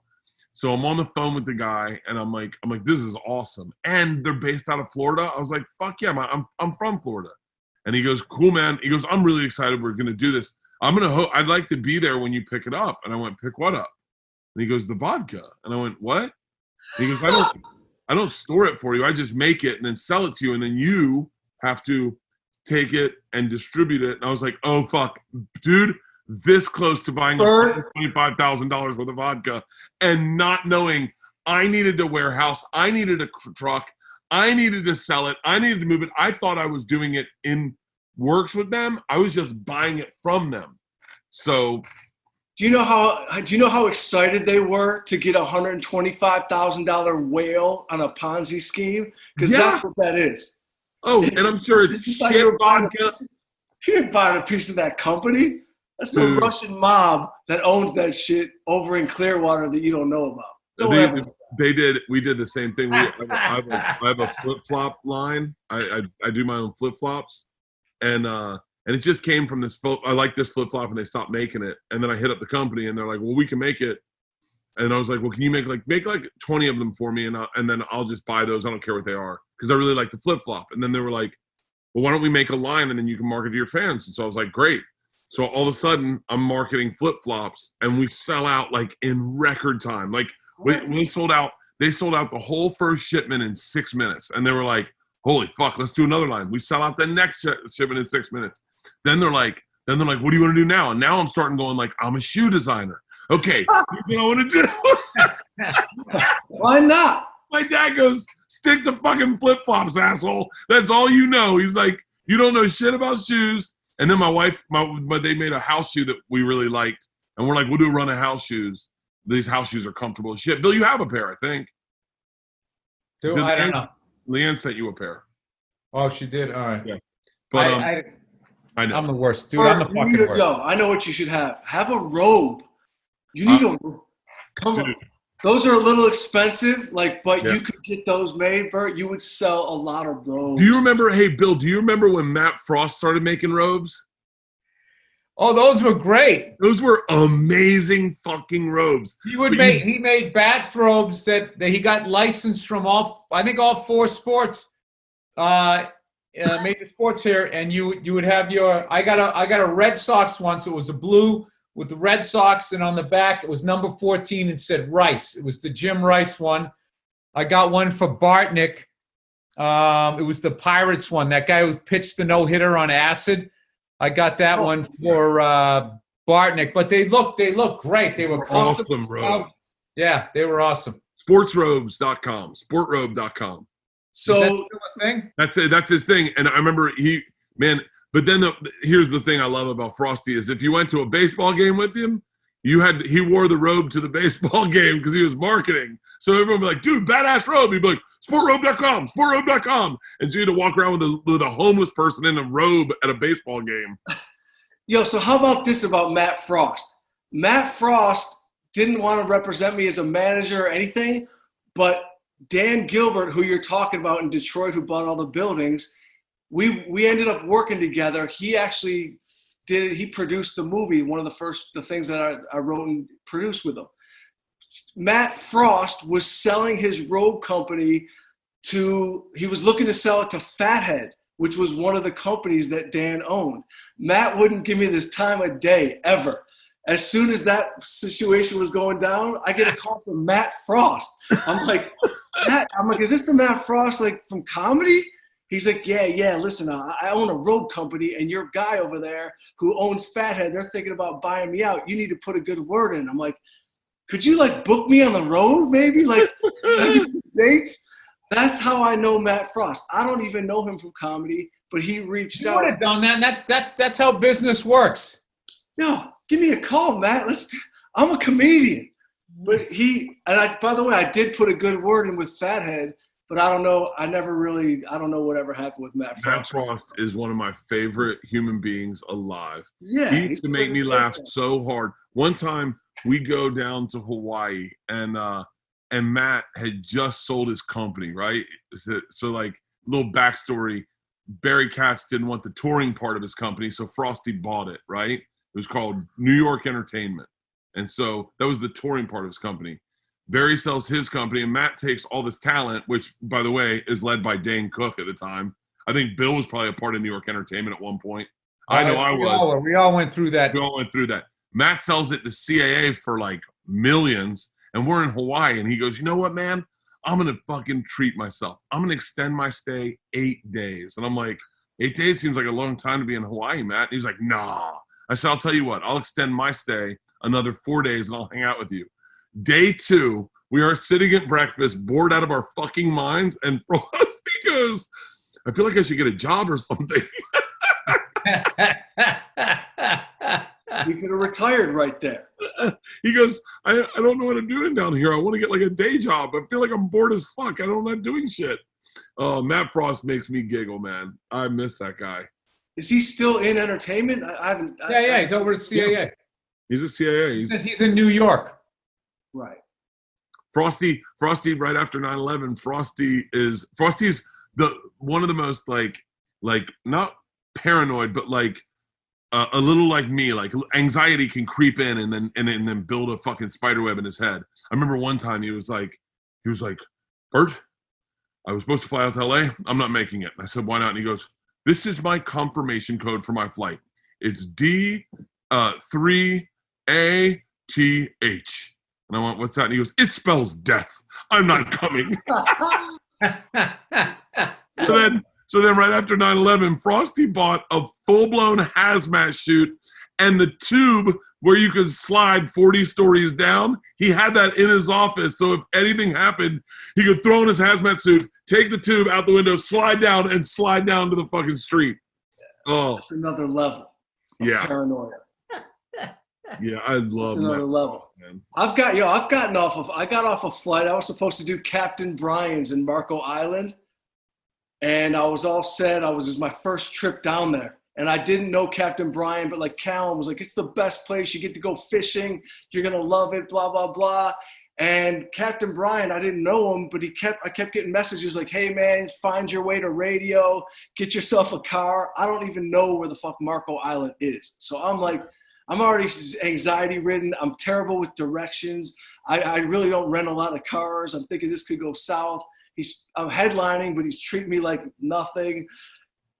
So I'm on the phone with the guy, and I'm like, this is awesome. And they're based out of Florida. I was like, fuck yeah, I'm from Florida. And he goes, cool, man. He goes, I'm really excited. We're gonna do this. I'd like to be there when you pick it up. And I went, pick what up? And he goes, the vodka. And I went, what? And he goes, I don't store it for you. I just make it and then sell it to you, and then you have to take it and distribute it. And I was like, oh fuck, dude. This close to buying $25,000 worth of vodka and not knowing I needed a warehouse, I needed a truck, I needed to sell it, I needed to move it. I thought I was doing it in works with them. I was just buying it from them. So do you know how excited they were to get a $125,000 whale on a Ponzi scheme? Because that's what that is. Oh, and I'm sure it's shit vodka. You didn't buy a piece of that company. That's the Russian mob that owns that shit over in Clearwater that you don't know about. We did the same thing. I have a flip-flop line. I do my own flip-flops. And it just came from this I like this flip-flop, and they stopped making it. And then I hit up the company, and they're like, well, we can make it. And I was like, well, can you make like 20 of them for me, and then I'll just buy those. I don't care what they are, because I really like the flip-flop. And then they were like, well, why don't we make a line, and then you can market to your fans? And so I was like, great. So all of a sudden, I'm marketing flip-flops, and we sell out like in record time. Like we sold out. They sold out the whole first shipment in 6 minutes, and they were like, "Holy fuck, let's do another line." We sell out the next shipment in 6 minutes. Then they're like, "What do you want to do now?" And now I'm starting going like, "I'm a shoe designer." Okay, here's what I want to do. Why not? My dad goes, "Stick to fucking flip-flops, asshole. That's all you know." He's like, "You don't know shit about shoes." And then my wife, they made a house shoe that we really liked. And we're like, we'll do a run of house shoes. These house shoes are comfortable as shit. Bill, you have a pair, I think. I don't know. Leanne sent you a pair. Oh, she did? All right. Yeah. But I know. I'm the worst, dude. I'm the fucking worst. Yo, I know what you should have. Have a robe. You need a robe. Come on. Those are a little expensive, but you could get those made, Bert. You would sell a lot of robes. Do you remember, hey, Bill, do you remember when Matt Frost started making robes? Oh, those were great. Those were amazing fucking robes. He made bathrobes that he got licensed from all four sports, major sports here. And you would have I got a Red Sox once. It was a blue with the Red Sox, and on the back it was number 14 and said Rice. It was the Jim Rice one. I got one for Bartnick. It was the Pirates one. That guy who pitched the no-hitter on acid. I got that one for Bartnick. But they look great. They were awesome robes. Yeah, they were awesome. Sportsrobes.com. Sportrobe.com. So is that still a thing? That's his thing. And I remember but then here's the thing I love about Frosty is if you went to a baseball game with him, he wore the robe to the baseball game because he was marketing. So everyone would be like, dude, badass robe. He'd be like, sportrobe.com, sportrobe.com. And so you had to walk around with a homeless person in a robe at a baseball game. Yo, so how about this about Matt Frost? Matt Frost didn't want to represent me as a manager or anything, but Dan Gilbert, who you're talking about in Detroit, who bought all the buildings, we ended up working together. He actually he produced the movie, one of the things that I wrote and produced with him. Matt Frost was selling his road company he was looking to sell it to Fathead, which was one of the companies that Dan owned. Matt wouldn't give me this time of day ever. As soon as that situation was going down, I get a call from Matt Frost. I'm like, is this the Matt Frost like from comedy? He's like, yeah, listen, I own a road company, and your guy over there who owns Fathead, they're thinking about buying me out. You need to put a good word in. I'm like, could you like book me on the road maybe? Like dates? That's how I know Matt Frost. I don't even know him from comedy, but he reached out. You would have done that, and that's how business works. No, give me a call, Matt. I'm a comedian. But by the way, I did put a good word in with Fathead, but I don't know. I don't know whatever happened with Matt Frost. Matt Frost is one of my favorite human beings alive. Yeah. He used to make me laugh so hard. One time we go down to Hawaii and Matt had just sold his company, right? So like little backstory, Barry Katz didn't want the touring part of his company, so Frosty bought it, right? It was called New York Entertainment. And so that was the touring part of his company. Barry sells his company, and Matt takes all this talent, which, by the way, is led by Dane Cook at the time. I think Bill was probably a part of New York Entertainment at one point. I know I was. We all went through that. We all went through that. Matt sells it to CAA for like millions, and we're in Hawaii, and he goes, you know what, man? I'm going to fucking treat myself. I'm going to extend my stay 8 days. And I'm like, 8 days seems like a long time to be in Hawaii, Matt. And he's like, nah. I said, I'll tell you what, I'll extend my stay another 4 days and I'll hang out with you. Day 2, we are sitting at breakfast, bored out of our fucking minds, and Frosty goes, I feel like I should get a job or something. You could have retired right there. He goes, I don't know what I'm doing down here. I want to get like a day job. I feel like I'm bored as fuck. I'm not doing shit. Matt Frost makes me giggle, man. I miss that guy. Is he still in entertainment? I haven't. Yeah, he's over at CAA. Yeah. He's a CAA. He's in New York. Right. Frosty, right after 9/11, Frosty's one of the most like not paranoid, but like a little like me, like anxiety can creep in and then build a fucking spider web in his head. I remember one time he was like, Bert, I was supposed to fly out to LA. I'm not making it. I said, why not? And he goes, this is my confirmation code for my flight. It's D3ATH. And I went, what's that? And he goes, it spells death. I'm not coming. So then right after 9/11, Frosty bought a full-blown hazmat chute and the tube where you could slide 40 stories down. He had that in his office. So if anything happened, he could throw in his hazmat suit, take the tube out the window, slide down to the fucking street. Oh, that's another level. Yeah. Paranoia. Yeah, I love that. Another level. Man. I got off a flight. I was supposed to do Captain Brian's in Marco Island. And I was all set. It was my first trip down there. And I didn't know Captain Brian, but like Callum was like, it's the best place. You get to go fishing. You're going to love it, blah, blah, blah. And Captain Brian, I didn't know him, but I kept getting messages like, hey, man, find your way to radio. Get yourself a car. I don't even know where the fuck Marco Island is. So I'm like, I'm already anxiety ridden. I'm terrible with directions. I really don't rent a lot of cars. I'm thinking this could go south. I'm headlining, but he's treating me like nothing.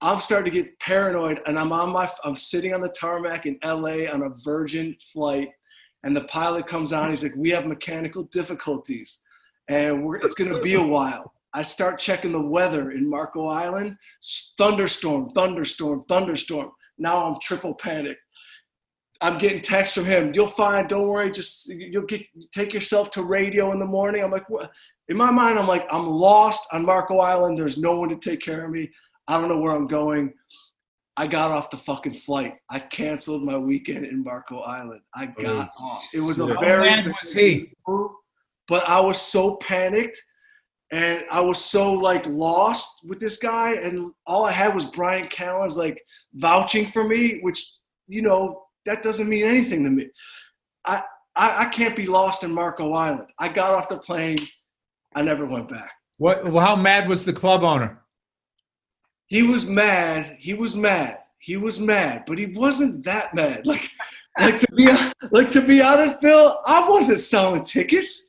I'm starting to get paranoid, and I'm sitting on the tarmac in LA on a Virgin flight, and the pilot comes on. He's like, we have mechanical difficulties, and it's going to be a while. I start checking the weather in Marco Island. Thunderstorm. Now I'm triple panic. I'm getting texts from him. You'll find, don't worry, take yourself to radio in the morning. I'm like, what? In my mind, I'm like, I'm lost on Marco Island. There's no one to take care of me. I don't know where I'm going. I got off the fucking flight. I canceled my weekend in Marco Island. I got off. It was a very big move, but I was so panicked and I was so like lost with this guy. And all I had was Brian Callen's like vouching for me, which, you know, that doesn't mean anything to me. I can't be lost in Marco Island. I got off the plane. I never went back. How mad was the club owner? He was mad, but he wasn't that mad. Like, to be honest, Bill, I wasn't selling tickets.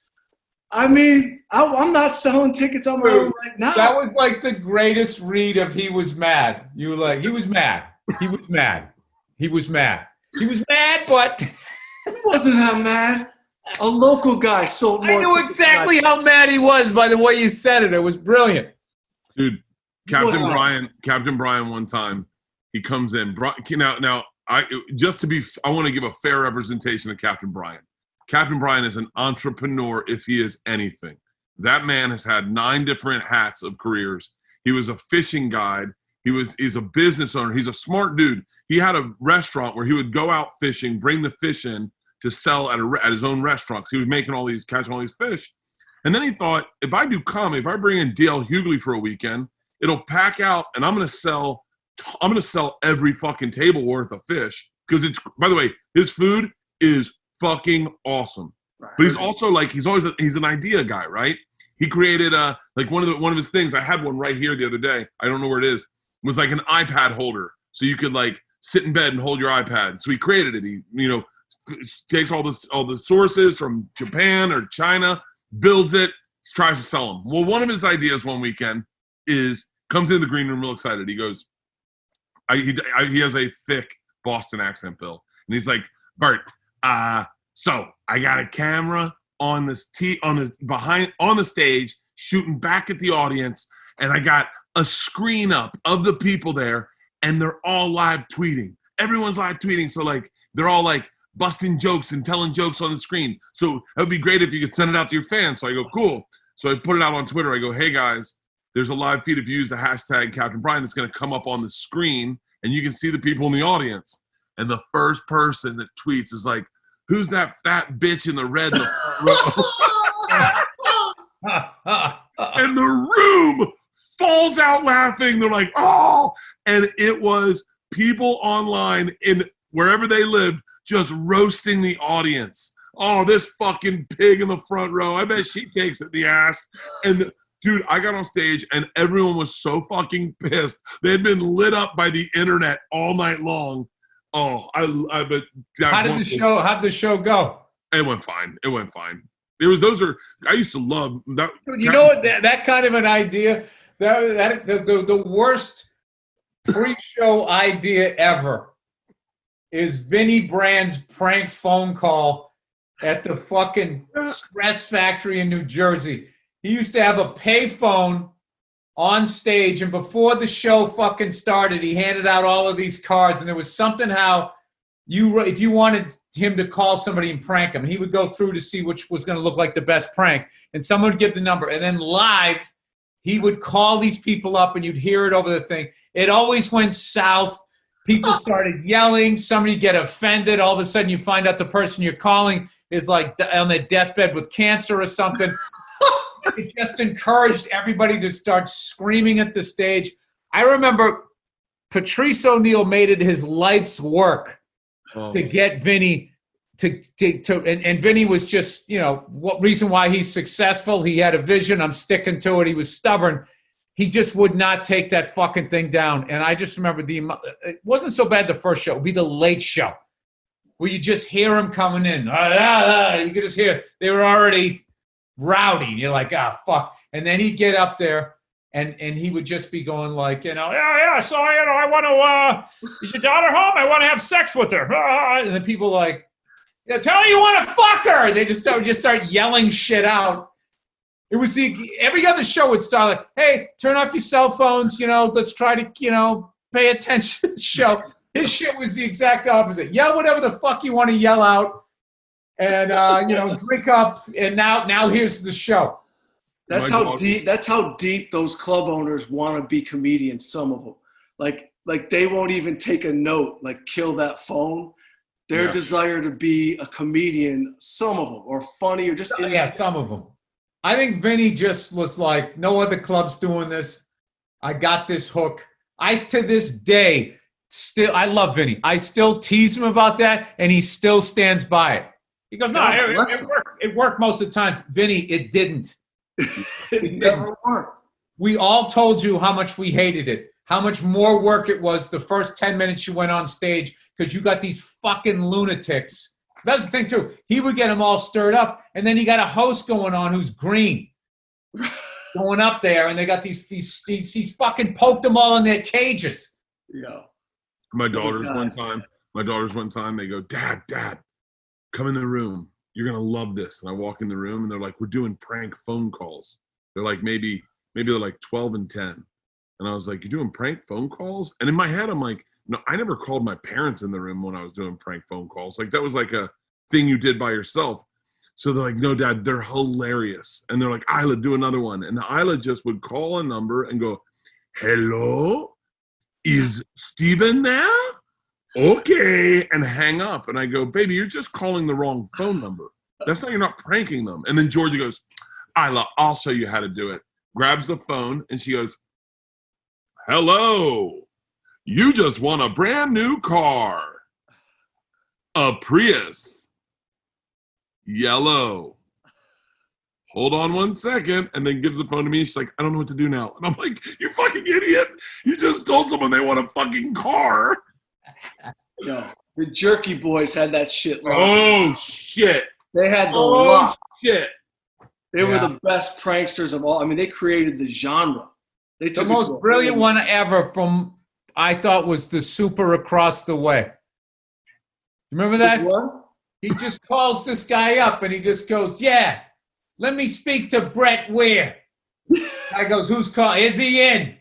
I mean, I'm not selling tickets on my own right now. That was like the greatest read of he was mad. You were like, he was mad. He was mad. He was mad. He was mad, but He wasn't that mad. A local guy sold more. I knew exactly how mad he was by the way you said it. It was brilliant. Dude, Captain Brian one time, he comes in. Now I want to give a fair representation of Captain Brian. Captain Brian is an entrepreneur if he is anything. That man has had 9 different hats of careers. He was a fishing guide. He's a business owner. He's a smart dude. He had a restaurant where he would go out fishing, bring the fish in to sell at his own restaurants. He was catching all these fish. And then he thought, if I do comedy, if I bring in D.L. Hughley for a weekend, it'll pack out and I'm going to sell every fucking table worth of fish. Because by the way, his food is fucking awesome. Right. But he's also he's an idea guy, right? He created one of his things. I had one right here the other day. I don't know where it is. It was like an iPad holder. So you could sit in bed and hold your iPad. So he created it. He, takes all the sources from Japan or China, builds it, tries to sell them. Well, one of his ideas one weekend comes into the green room real excited. He goes, he has a thick Boston accent, Bill. And he's like, Bert, so I got a camera on the stage shooting back at the audience, and I got a screen up of the people there, and they're all live tweeting. Everyone's live tweeting, so they're all busting jokes and telling jokes on the screen. So it would be great if you could send it out to your fans. So I go, cool. So I put it out on Twitter. I go, hey guys, there's a live feed. If you use the hashtag Captain Brian, it's going to come up on the screen, and you can see the people in the audience. And the first person that tweets is like, who's that fat bitch in the red? And the room falls out laughing. They're like, oh! And it was people online in wherever they lived just roasting the audience. Oh, this fucking pig in the front row. I bet she takes it the ass. And dude, I got on stage and everyone was so fucking pissed. They had been lit up by the internet all night long. Oh, but how did the show go? It went fine. I used to love that. You know what? That kind of an idea, the worst pre-show idea ever is Vinnie Brand's prank phone call at the fucking Stress Factory in New Jersey. He used to have a pay phone on stage, and before the show fucking started, he handed out all of these cards, and there was something how if you wanted him to call somebody and prank him, and he would go through to see which was going to look like the best prank, and someone would give the number, and then live, he would call these people up, and you'd hear it over the thing. It always went south. People started yelling. Somebody get offended. All of a sudden, you find out the person you're calling is on their deathbed with cancer or something. It just encouraged everybody to start screaming at the stage. I remember Patrice O'Neill made it his life's work to get Vinny and Vinny was just, what reason why he's successful. He had a vision. I'm sticking to it. He was stubborn. He just would not take that fucking thing down. And I just remember it wasn't so bad the first show. It would be the late show where you just hear him coming in. You could just hear they were already rowdy. You're like, fuck. And then he'd get up there and he would just be going so, I want to, is your daughter home? I want to have sex with her. And then people tell her you want to fuck her. They just start yelling shit out. It was every other show would start hey, turn off your cell phones, let's try to, pay attention to the show. His shit was the exact opposite. Yell whatever the fuck you want to yell out. And drink up, and now here's the show. That's how deep those club owners want to be comedians. Some of them, like they won't even take a note, kill that phone. Their desire to be a comedian, some of them, or funny, or just some of them. I think Vinny just was like, no other club's doing this. I got this hook. To this day, I love Vinny. I still tease him about that, and he still stands by it. He goes, no, it worked most of the time. Vinny, it didn't. It never worked. We all told you how much we hated it, how much more work it was the first 10 minutes you went on stage because you got these fucking lunatics. That's the thing too. He would get them all stirred up, and then you got a host going on who's green, going up there, and they got he's fucking poked them all in their cages. Yeah. My daughters one time, they go, Dad, come in the room. You're gonna love this. And I walk in the room, and they're like, we're doing prank phone calls. They're like maybe they're like 12 and 10. And I was like, you're doing prank phone calls? And in my head, I'm like, no, I never called my parents in the room when I was doing prank phone calls. Like that was like a thing you did by yourself. So they're like, no, Dad, they're hilarious. And they're like, Isla, do another one. And Isla just would call a number and go, hello, is Steven there? Okay, and hang up. And I go, baby, you're just calling the wrong phone number. That's not, you're not pranking them. And then Georgia goes, Isla, I'll show you how to do it. Grabs the phone, and she goes, hello, you just won a brand new car. A Prius. Yellow. Hold on 1 second, and then gives the phone to me. She's like, I don't know what to do now. And I'm like, you fucking idiot. You just told someone they want a fucking car. No, the Jerky Boys had that shit. Oh, shit. They had the lock. Shit. They were the best pranksters of all. I mean, they created the genre. They took the most brilliant one ever I thought was the Super Across the Way. Remember that? What? He just calls this guy up and he just goes, yeah, let me speak to Brett Weir. Guy goes, who's calling? Is he in?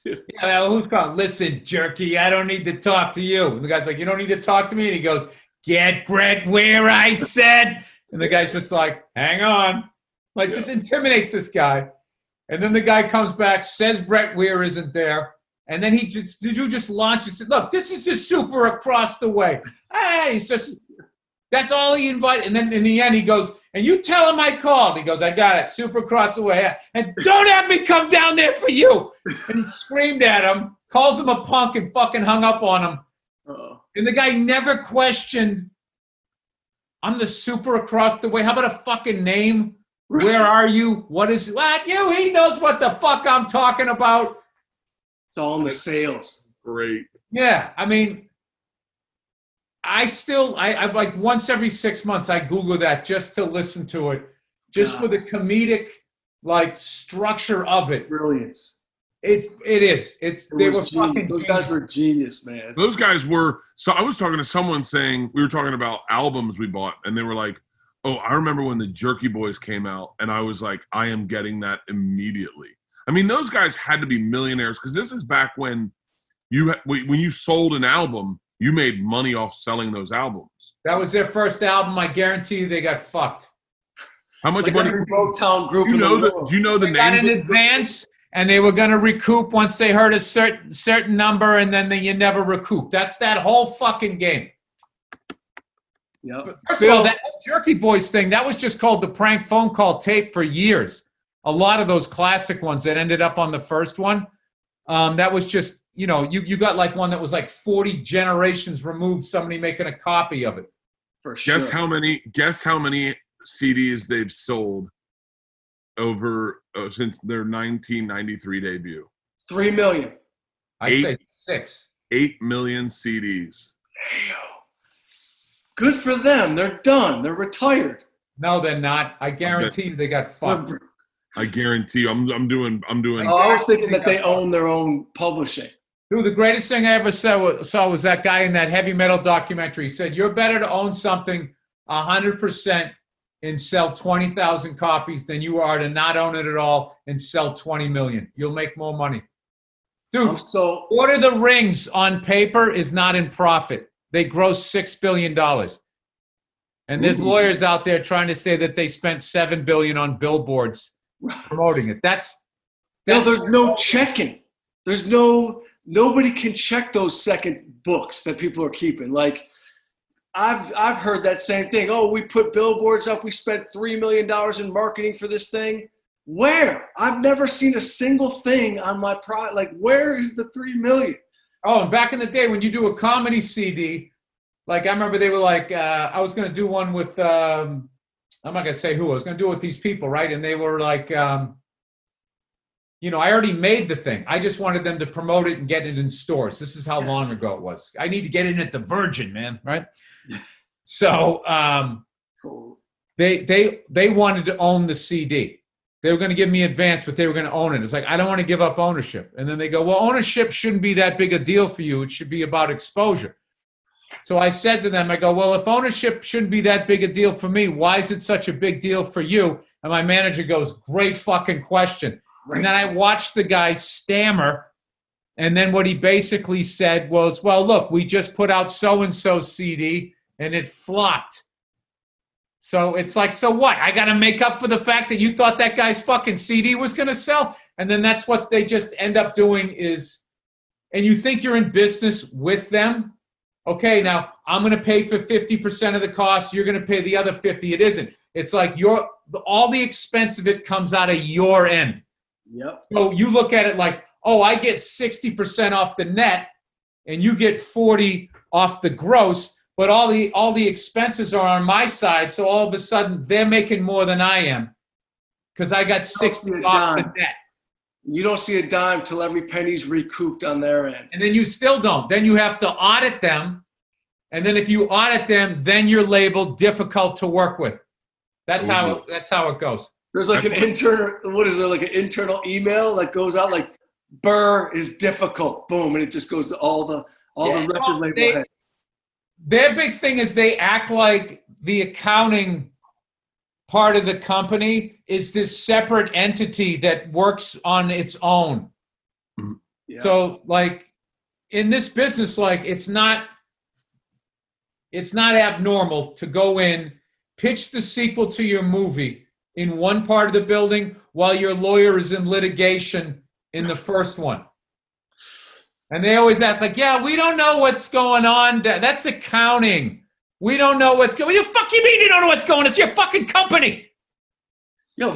Yeah, well, who's calling? Listen, Jerky, I don't need to talk to you. And the guy's like, you don't need to talk to me? And he goes, get Brett Weir, I said. And the guy's just like, hang on. Like, just intimidates this guy. And then the guy comes back, says Brett Weir isn't there. And then he just launches it. Look, this is just Super Across the Way. Hey, it's just, that's all he invited. And then in the end, he goes, and you tell him I called. He goes, I got it, Super Across the Way. And don't have me come down there for you. And he screamed at him, calls him a punk, and fucking hung up on him. Uh-oh. And the guy never questioned, I'm the Super Across the Way. How about a fucking name? Where are you? What is what? He knows what the fuck I'm talking about. It's all in the sales. Great. Yeah, I mean, I like once every 6 months I Google that just to listen to it, just for the comedic like structure of it. Brilliance. It is. They were fucking. Those guys were genius, man. Those guys were. So I was talking to someone saying, we were talking about albums we bought, and they were like, oh, I remember when the Jerky Boys came out, and I was like, I am getting that immediately. I mean, those guys had to be millionaires, because this is back when when you sold an album, you made money off selling those albums. That was their first album. I guarantee you they got fucked. How much money? Every Motown group Do you know the they names? Got in advance, and they were going to recoup once they heard a certain number, and then you never recoup. That's that whole fucking game. Yeah. First of all, that Jerky Boys thing, that was just called the prank phone call tape for years. A lot of those classic ones that ended up on the first one, that was just, you got like one that was like 40 generations removed, somebody making a copy of it. For sure. Guess how many CDs they've sold over since their 1993 debut? 3 million. I'd say 6. 8 million CDs. Damn. Good for them. They're done. They're retired. No, they're not. I guarantee you they got fucked. I guarantee you. I'm doing. Oh, I was thinking that they own their own publishing. Dude, the greatest thing I ever saw was that guy in that heavy metal documentary. He said, you're better to own something 100% and sell 20,000 copies than you are to not own it at all and sell 20 million. You'll make more money. Dude, Lord of the Rings on paper is not in profit. They gross $6 billion. And there's lawyers out there trying to say that they spent $7 billion on billboards promoting it. That's no, there's no checking. Nobody can check those second books that people are keeping. Like I've heard that same thing. Oh, we put billboards up. We spent $3 million in marketing for this thing. Where? I've never seen a single thing on my product. Like, where is the $3 million? Oh, and back in the day when you do a comedy CD, like I remember they were like, I was going to do one with, I'm not going to say who, I was going to do it with these people, right? And they were like, I already made the thing. I just wanted them to promote it and get it in stores. This is how long ago it was. I need to get in at the Virgin, man, right? So Cool. they wanted to own the CD. They were going to give me advance, but they were going to own it. It's like, I don't want to give up ownership. And then they go, well, ownership shouldn't be that big a deal for you. It should be about exposure. So I said to them, I go, well, if ownership shouldn't be that big a deal for me, why is it such a big deal for you? And my manager goes, great fucking question. And then I watched the guy stammer. And then what he basically said was, well, look, we just put out so-and-so CD and it flopped. So it's like, so what? I got to make up for the fact that you thought that guy's fucking CD was going to sell? And then that's what they just end up doing is, and you think you're in business with them. Okay, now I'm going to pay for 50% of the cost. You're going to pay the other 50. It isn't. It's like all the expense of it comes out of your end. Yep. So you look at it like, oh, I get 60% off the net and you get 40 off the gross, but all the expenses are on my side. So all of a sudden they're making more than I am because I got 60 off the net. You don't see a dime till every penny's recouped on their end. And then you still don't. Then you have to audit them. And then if you audit them, then you're labeled difficult to work with. That's how it goes. There's like an internal email that goes out like, Burr is difficult. Boom. And it just goes to all the record label heads. Their big thing is they act like the accounting part of the company is this separate entity that works on its own. Yeah. So like in this business, like it's not abnormal to go in, pitch the sequel to your movie in one part of the building while your lawyer is in litigation in the first one. And they always act like, yeah, we don't know what's going on. That's accounting. We don't know what's going on. What the fuck you mean you don't know what's going on? It's your fucking company. Yo,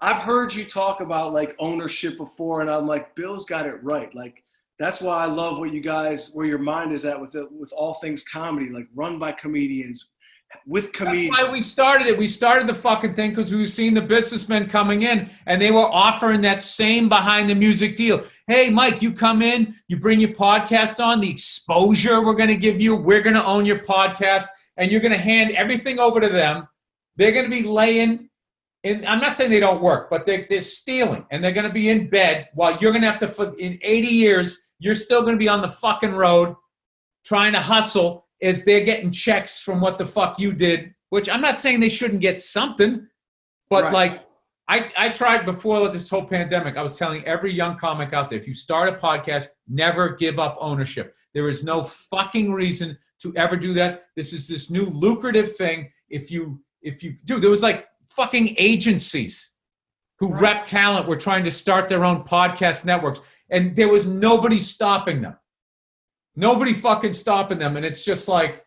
I've heard you talk about like ownership before, and I'm like, Bill's got it right. Like, that's why I love where your mind is at with all things comedy, like run by comedians, with comedians. That's why we started it. We started the fucking thing because we were seeing the businessmen coming in and they were offering that same behind the music deal. Hey, Mike, you come in, you bring your podcast on, the exposure we're going to give you, we're going to own your podcast, and you're going to hand everything over to them. They're going to be laying in, I'm not saying they don't work, but they're stealing, and they're going to be in bed while you're going to have to, in 80 years, you're still going to be on the fucking road trying to hustle as they're getting checks from what the fuck you did, which I'm not saying they shouldn't get something, but right. Like I tried before this whole pandemic, I was telling every young comic out there, if you start a podcast, never give up ownership. There is no fucking reason to ever do that. This is this new lucrative thing. If you do, there was like fucking agencies who rep talent were trying to start their own podcast networks, and there was nobody stopping them. Nobody fucking stopping them, and it's just like,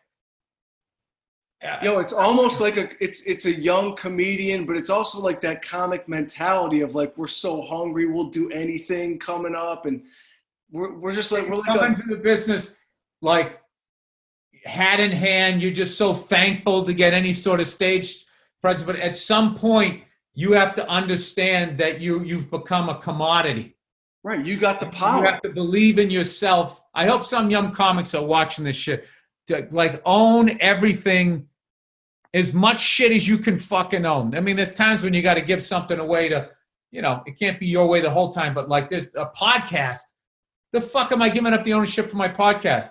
it's almost like it's a young comedian, but it's also like that comic mentality of like, we're so hungry, we'll do anything coming up, and we're just like, we're like come into the business like hat in hand. You're just so thankful to get any sort of stage presence, but at some point you have to understand that you've become a commodity. Right, you got the power. You have to believe in yourself. I hope some young comics are watching this shit. To, like, own everything, as much shit as you can fucking own. I mean, there's times when you got to give something away to, it can't be your way the whole time. But like, there's a podcast. The fuck am I giving up the ownership for my podcast?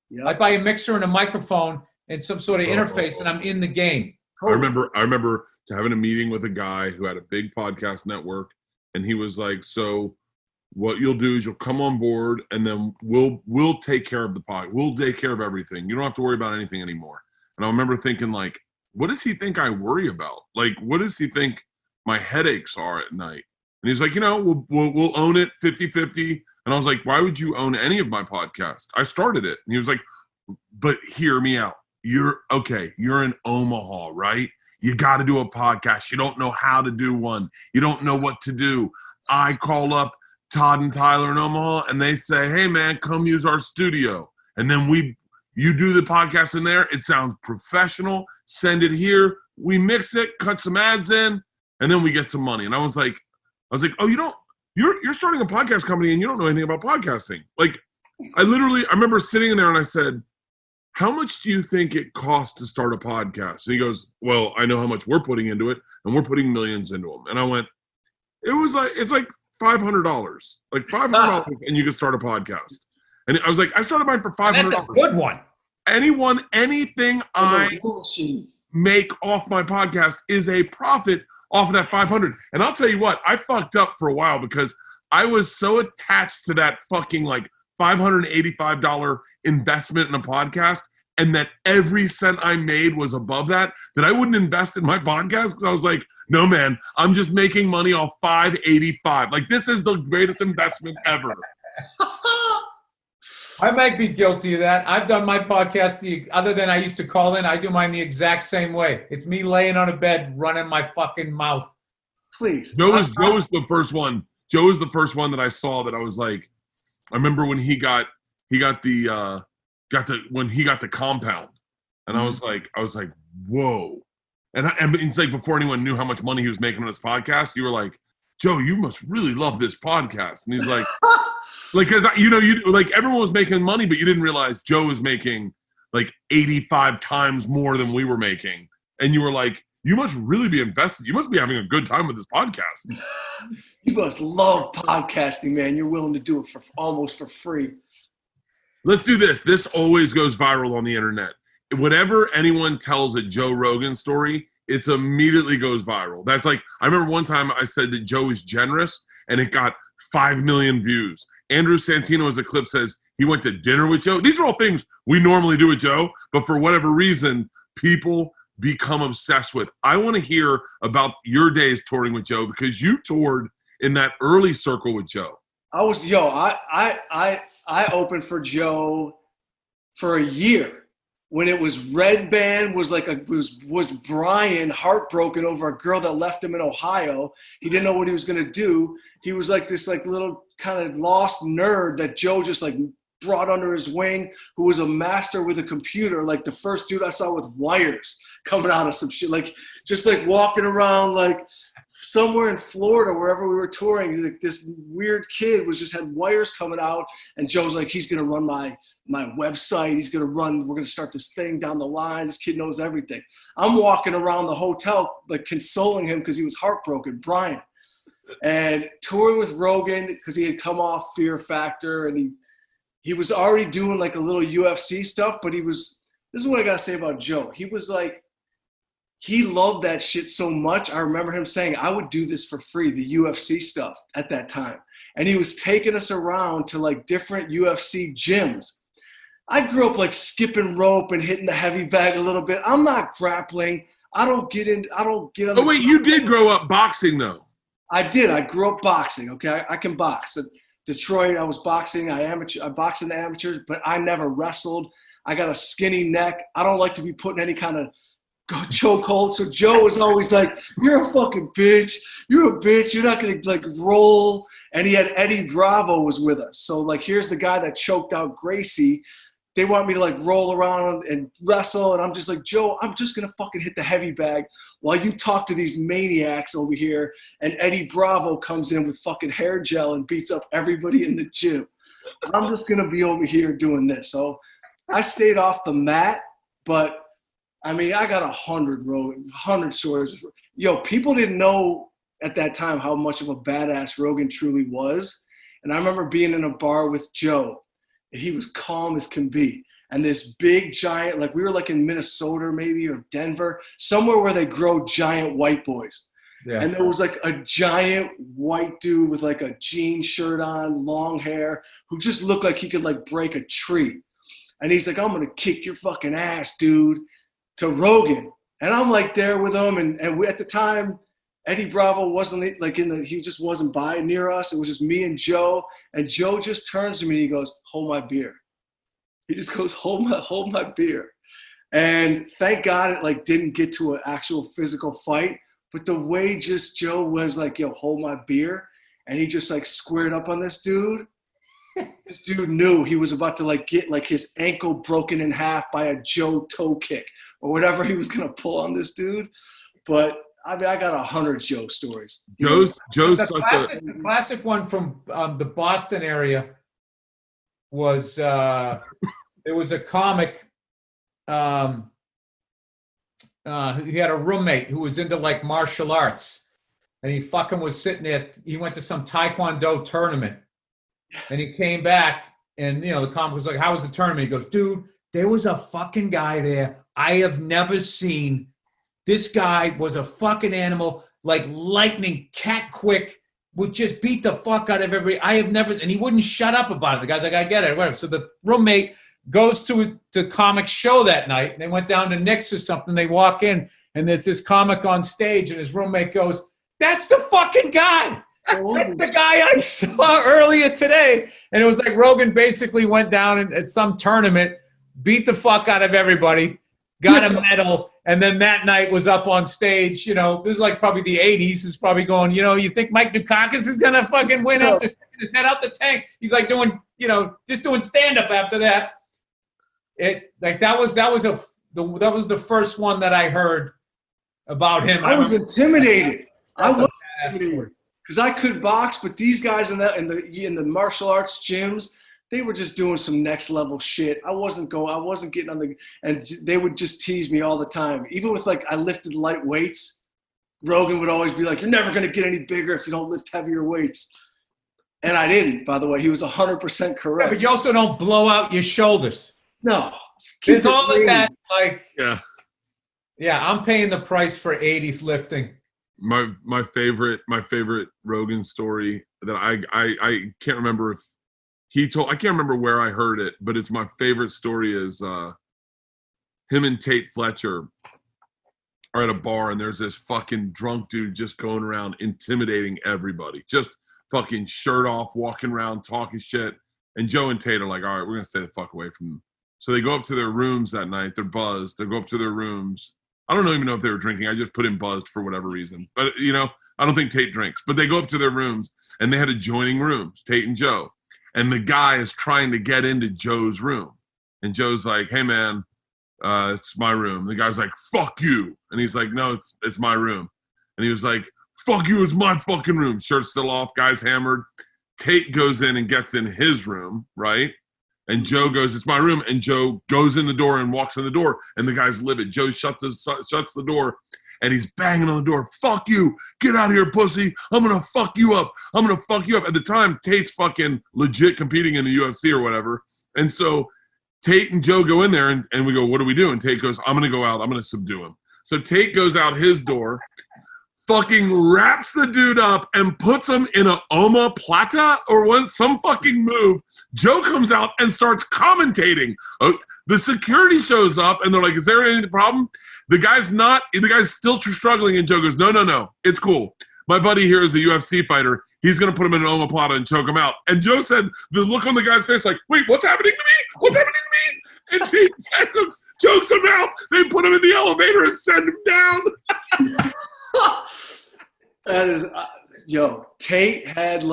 Yep. I buy a mixer and a microphone and some sort of interface, and I'm in the game. I remember having a meeting with a guy who had a big podcast network, and he was like, so what you'll do is you'll come on board, and then we'll take care of the pod. We'll take care of everything. You don't have to worry about anything anymore. And I remember thinking, like, what does he think I worry about? Like, what does he think my headaches are at night? And he's like, we'll own it 50-50. And I was like, why would you own any of my podcast? I started it. And he was like, but hear me out. You're in Omaha, right? You got to do a podcast. You don't know how to do one. You don't know what to do. I call up Todd and Tyler in Omaha, and they say, hey, man, come use our studio. And then you do the podcast in there. It sounds professional. Send it here. We mix it, cut some ads in, and then we get some money. And I was like, oh, you're starting a podcast company and you don't know anything about podcasting. Like, I remember sitting in there and I said, how much do you think it costs to start a podcast? And he goes, well, I know how much we're putting into it, and we're putting millions into them. And I went, it's like $500, like $500, and you can start a podcast. And I was like, I started mine for $500. That's a good one. Anything I make off my podcast is a profit off of that $500. And I'll tell you what, I fucked up for a while because I was so attached to that fucking like $585 investment in a podcast, and that every cent I made was above that I wouldn't invest in my podcast because I was like, no, man, I'm just making money off $585. Like, this is the greatest investment ever. I might be guilty of that. I've done my podcast, other than I used to call in, I do mine the exact same way. It's me laying on a bed, running my fucking mouth. Please. Joe was the first one. Joe was the first one that I saw that I was like, I remember when he got the compound, and I was like, whoa. And it's like before anyone knew how much money he was making on his podcast, you were like, Joe, you must really love this podcast. And he's like, because like everyone was making money, but you didn't realize Joe was making like 85 times more than we were making. And you were like, you must really be invested. You must be having a good time with this podcast. You must love podcasting, man. You're willing to do it for almost for free. Let's do this. This always goes viral on the internet. Whenever anyone tells a Joe Rogan story, it immediately goes viral. That's like, I remember one time I said that Joe is generous, and it got 5 million views. Andrew Santino, as the clip says, he went to dinner with Joe. These are all things we normally do with Joe, but for whatever reason, people become obsessed with. I want to hear about your days touring with Joe, because you toured in that early circle with Joe. I opened for Joe for a year when it was Red Band was Brian heartbroken over a girl that left him in Ohio. He didn't know what he was going to do. He was like this like little kind of lost nerd that Joe just like brought under his wing, who was a master with a computer, like the first dude I saw with wires coming out of some shit, like just like walking around like somewhere in Florida, wherever we were touring, like this weird kid had wires coming out, and Joe's like, he's gonna run my website, we're gonna start this thing down the line, this kid knows everything. I'm walking around the hotel like consoling him because he was heartbroken, Brian, and touring with Rogan because he had come off Fear Factor, and he was already doing like a little UFC stuff, but this is what I gotta say about Joe. He was like, he loved that shit so much. I remember him saying, I would do this for free, the UFC stuff at that time. And he was taking us around to like different UFC gyms. I grew up like skipping rope and hitting the heavy bag a little bit. I'm not grappling. I don't get on. Oh, wait, you did grow up boxing though. I did. I grew up boxing. Okay. I can box. At Detroit, I was boxing. I boxed in the amateurs, but I never wrestled. I got a skinny neck. I don't like to be put in any kind of chokehold. So Joe was always like, you're a fucking bitch. You're a bitch. You're not going to like roll. And he had Eddie Bravo was with us. So like, here's the guy that choked out Gracie. They want me to like roll around and wrestle. And I'm just like, Joe, I'm just going to fucking hit the heavy bag while you talk to these maniacs over here. And Eddie Bravo comes in with fucking hair gel and beats up everybody in the gym. I'm just going to be over here doing this. So I stayed off the mat, but I mean, I got 100 stories. Yo, people didn't know at that time how much of a badass Rogan truly was. And I remember being in a bar with Joe, and he was calm as can be. And this big giant, like we were like in Minnesota maybe, or Denver, somewhere where they grow giant white boys. Yeah. And there was like a giant white dude with like a jean shirt on, long hair, who just looked like he could like break a tree. And he's like, I'm going to kick your fucking ass, dude, to Rogan. And I'm like there with him. And we, at the time, Eddie Bravo wasn't like he just wasn't by near us. It was just me and Joe. And Joe just turns to me and he goes, hold my beer. He just goes, hold my beer. And thank God it like didn't get to an actual physical fight. But the way just Joe was like, yo, hold my beer. And he just like squared up on this dude. This dude knew he was about to like get like his ankle broken in half by a Joe toe kick or whatever he was going to pull on this dude. But I mean, I got 100 Joe stories. Joe's The classic one from the Boston area was there was a comic. He had a roommate who was into like martial arts, and he fucking was sitting there. He went to some Taekwondo tournament, and he came back, and the comic was like, "How was the tournament?" He goes, "Dude, there was a fucking guy there I have never seen. This guy was a fucking animal, like lightning, cat quick, would just beat the fuck out of everybody. I have never," and he wouldn't shut up about it. The guy's like, "I get it, whatever." So the roommate goes to the comic show that night. And they went down to Nick's or something. They walk in, and there's this comic on stage, and his roommate goes, "That's the fucking guy. That's the guy I saw earlier today." And it was like Rogan basically went down at some tournament, beat the fuck out of everybody, got a medal, and then that night was up on stage. This is like probably the 80s. Is probably going, you think Mike Dukakis is going to fucking win after sticking his head out the tank? He's like doing, just doing stand-up after that. That was the first one that I heard about him. I was intimidated. I was intimidated because I could box, but these guys in the martial arts gyms, they were just doing some next level shit. I wasn't getting on and they would just tease me all the time. Even with I lifted light weights, Rogan would always be like, "You're never going to get any bigger if you don't lift heavier weights." And I didn't, by the way. He was 100% correct. Yeah, but you also don't blow out your shoulders. No. There's all of that, yeah, I'm paying the price for 80s lifting. My favorite Rogan story that I can't remember if he told, I can't remember where I heard it, but it's my favorite story is him and Tate Fletcher are at a bar, and there's this fucking drunk dude just going around intimidating everybody, just fucking shirt off, walking around, talking shit. And Joe and Tate are like, "All right, we're going to stay the fuck away from them." So they go up to their rooms that night. They're buzzed. They go up to their rooms. I don't even know if they were drinking. I just put in buzzed for whatever reason. But, I don't think Tate drinks. But they go up to their rooms, and they had adjoining rooms, Tate and Joe. And the guy is trying to get into Joe's room. And Joe's like, "Hey, man, it's my room." The guy's like, "Fuck you." And he's like, "No, it's my room." And he was like, "Fuck you, it's my fucking room." Shirt's still off, guy's hammered. Tate goes in and gets in his room, right? And Joe goes, "It's my room." And Joe goes in the door and walks in the door, and the guy's livid. Joe shuts the door, and he's banging on the door. "Fuck you. Get out of here, pussy. I'm going to fuck you up. I'm going to fuck you up." At the time, Tate's fucking legit competing in the UFC or whatever. And so Tate and Joe go in there, and we go, "What do we do?" And Tate goes, "I'm going to go out. I'm going to subdue him." So Tate goes out his door, fucking wraps the dude up and puts him in a omoplata or some fucking move. Joe comes out and starts commentating. The security shows up, and they're like, "Is there any problem?" The guy's still struggling, and Joe goes, No, it's cool. My buddy here is a UFC fighter. He's going to put him in an omoplata and choke him out. And Joe said, the look on the guy's face like, "Wait, what's happening to me? What's happening to me?" And Tate chokes him out. They put him in the elevator and send him down. That is, Tate had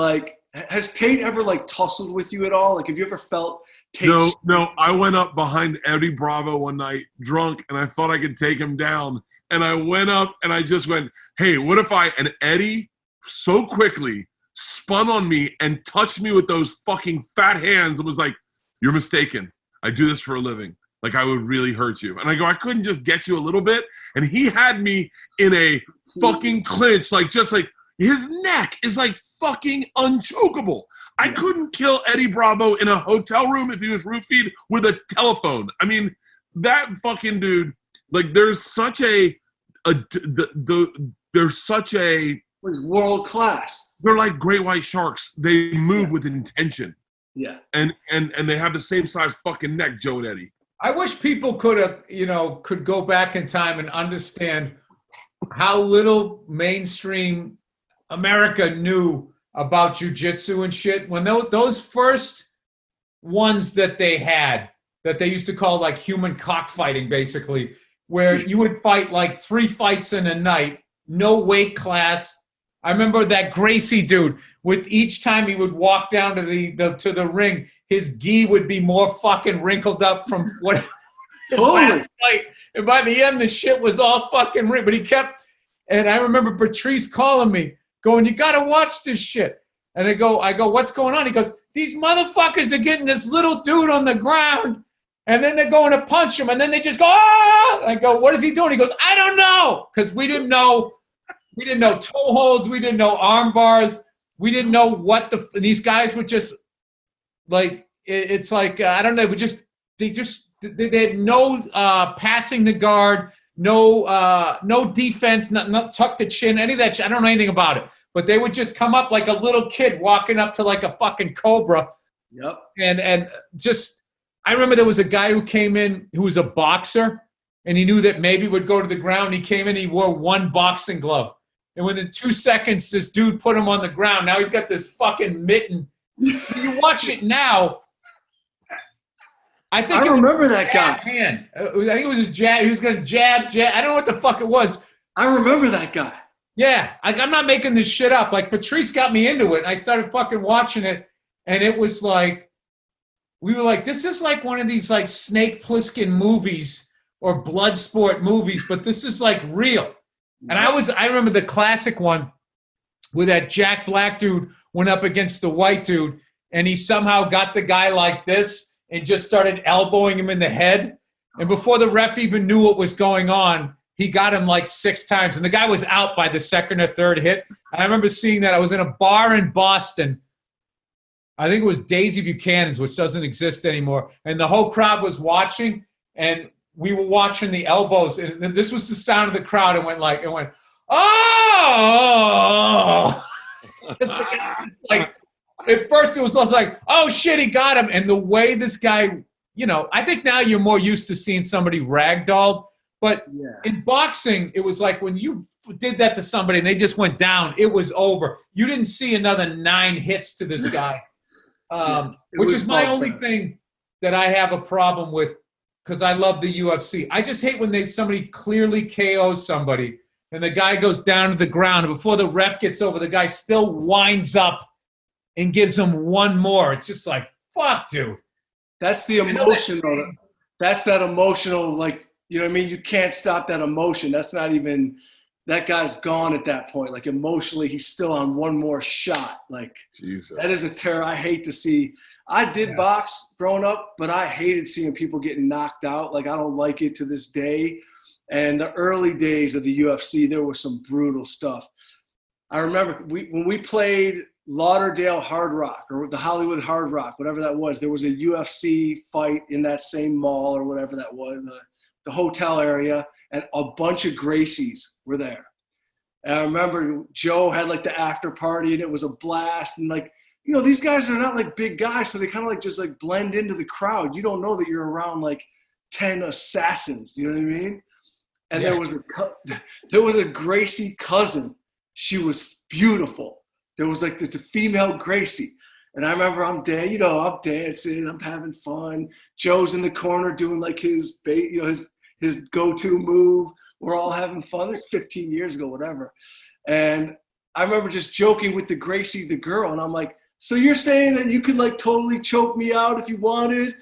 has Tate ever tussled with you at all? Have you ever felt Tate? No, I went up behind Eddie Bravo one night drunk, and I thought I could take him down. And I went up and I just went, "Hey, what if and Eddie so quickly spun on me and touched me with those fucking fat hands and was like, "You're mistaken. I do this for a living. I would really hurt you." And I go, "I couldn't just get you a little bit?" And he had me in a fucking clinch, his neck is fucking unchokeable. I couldn't kill Eddie Bravo in a hotel room if he was roofied with a telephone. I mean, that fucking dude, there's such a He's world class. They're like great white sharks. They move with intention. Yeah. And they have the same size fucking neck, Joe and Eddie. I wish people could go back in time and understand how little mainstream America knew about jiu-jitsu and shit. When those first ones that they had, that they used to call human cockfighting, basically, where you would fight 3 fights in a night, no weight class. I remember that Gracie dude, with each time he would walk down to the ring, his gi would be more fucking wrinkled up from what his last fight. And by the end, the shit was all fucking ripped. But he kept, And I remember Patrice calling me, going, "You got to watch this shit." And I go, "What's going on?" He goes, "These motherfuckers are getting this little dude on the ground, and then they're going to punch him, and then they just go, ah!" I go, "What is he doing?" He goes, "I don't know," because we didn't know toe holds, we didn't know arm bars, we didn't know what these guys were just like. It's like I don't know. They had no passing the guard, no defense, not tuck the chin, any of that shit. I don't know anything about it. But they would just come up like a little kid walking up to like a fucking cobra. Yep. And just, I remember there was a guy who came in who was a boxer, and he knew that maybe would go to the ground. He came in, he wore one boxing glove. And within 2 seconds, this dude put him on the ground. Now he's got this fucking mitten. When you watch it now, I remember that guy. Hand. I think it was his jab. He was going to jab. I don't know what the fuck it was. I remember that guy. Yeah, I'm not making this shit up. Like, Patrice got me into it, and I started fucking watching it, and it was like, we were like, this is like one of these like Snake Plissken movies or Bloodsport movies, but this is like real. And I remember the classic one where that Jack Black dude went up against the white dude, and he somehow got the guy like this and just started elbowing him in the head. And before the ref even knew what was going on, he got him like 6 times, and the guy was out by the second or third hit. And I remember seeing that. I was in a bar in Boston. I think it was Daisy Buchanan's, which doesn't exist anymore. And the whole crowd was watching, and we were watching the elbows. And this was the sound of the crowd. It went, oh! It's like, at first it was like, oh shit, he got him. And the way this guy, I think now you're more used to seeing somebody ragdolled. But in boxing, it was like when you did that to somebody and they just went down, it was over. You didn't see another 9 hits to this guy, which is my only thing that I have a problem with, because I love the UFC. I just hate when somebody clearly KOs somebody and the guy goes down to the ground, and before the ref gets over, the guy still winds up and gives him one more. It's just like, fuck, dude. That's the emotion, though. That's that emotional, like, you know what I mean? You can't stop that emotion. That's not even – that guy's gone at that point. Like, emotionally, he's still on one more shot. Like, Jesus. That is a terror I hate to see. I did box growing up, but I hated seeing people getting knocked out. Like, I don't like it to this day. And the early days of the UFC, there was some brutal stuff. I remember when we played Lauderdale Hard Rock or the Hollywood Hard Rock, whatever that was, there was a UFC fight in that same mall or whatever that was, the hotel area, and a bunch of Gracies were there. And I remember Joe had like the after party, and it was a blast. And like, these guys are not like big guys, so they kind of like just like blend into the crowd. You don't know that you're around like 10 assassins. You know what I mean? And there was a Gracie cousin. She was beautiful. There was like this female Gracie. And I remember I'm dancing, I'm having fun. Joe's in the corner doing like his go-to move. We're all having fun. This is 15 years ago, whatever. And I remember just joking with the Gracie, the girl. And I'm like, so you're saying that you could like totally choke me out if you wanted?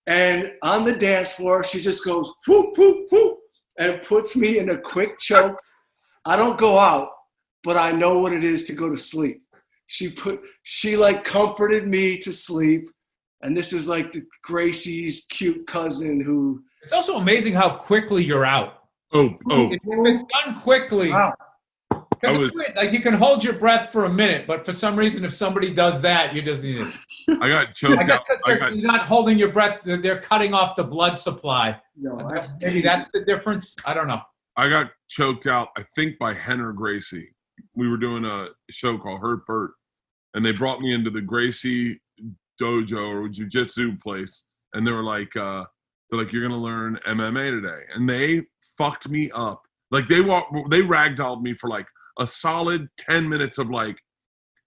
And on the dance floor, she just goes, whoop, whoop, whoop, and puts me in a quick choke. I don't go out, but I know what it is to go to sleep. She like comforted me to sleep. And this is like the Gracie's cute cousin who. It's also amazing how quickly you're out. Oh. If it's done quickly. Wow. Because it's weird. Like, you can hold your breath for a minute, but for some reason, if somebody does that, you just need it. I got choked out. You're not holding your breath. They're cutting off the blood supply. No, maybe that's the difference. I don't know. I got choked out, I think, by Henner Gracie. We were doing a show called Hurt Bert, and they brought me into the Gracie dojo or jiu-jitsu place, and they were like, you're going to learn MMA today. And they fucked me up. Like, they ragdolled me for like a solid 10 minutes of like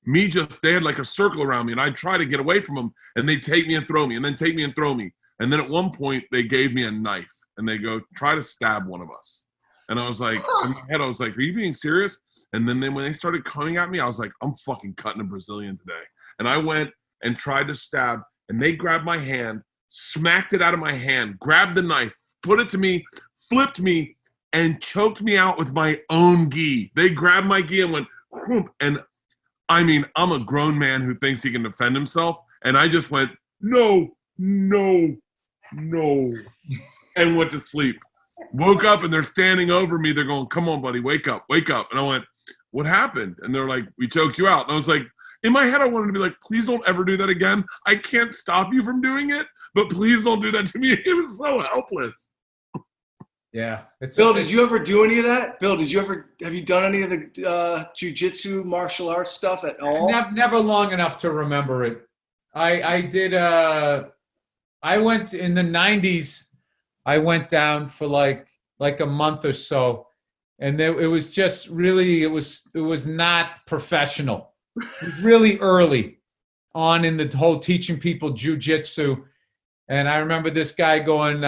me they had like a circle around me, and I'd try to get away from them, and they'd take me and throw me, and then take me and throw me. And then at one point they gave me a knife, and they go, try to stab one of us. And I was like, in my head, I was like, are you being serious? And then when they started coming at me, I was like, I'm fucking cutting a Brazilian today. And I went and tried to stab, and they grabbed my hand, smacked it out of my hand, grabbed the knife, put it to me, flipped me, and choked me out with my own gi. They grabbed my gi and went, whoop, and I mean, I'm a grown man who thinks he can defend himself, and I just went, no, no, no, and went to sleep. Woke up, and they're standing over me. They're going, come on, buddy, wake up, wake up. And I went, what happened? And they're like, we choked you out. And I was like, in my head, I wanted to be like, please don't ever do that again. I can't stop you from doing it, but please don't do that to me. It was so helpless. Yeah. Bill, did you ever do any of that? Bill, have you done any of the jiu-jitsu martial arts stuff at all? Never long enough to remember it. I did, I went in the 90s, I went down for like a month or so. And it was just really, it was not professional. It was really early on in the whole teaching people jiu-jitsu. And I remember this guy going,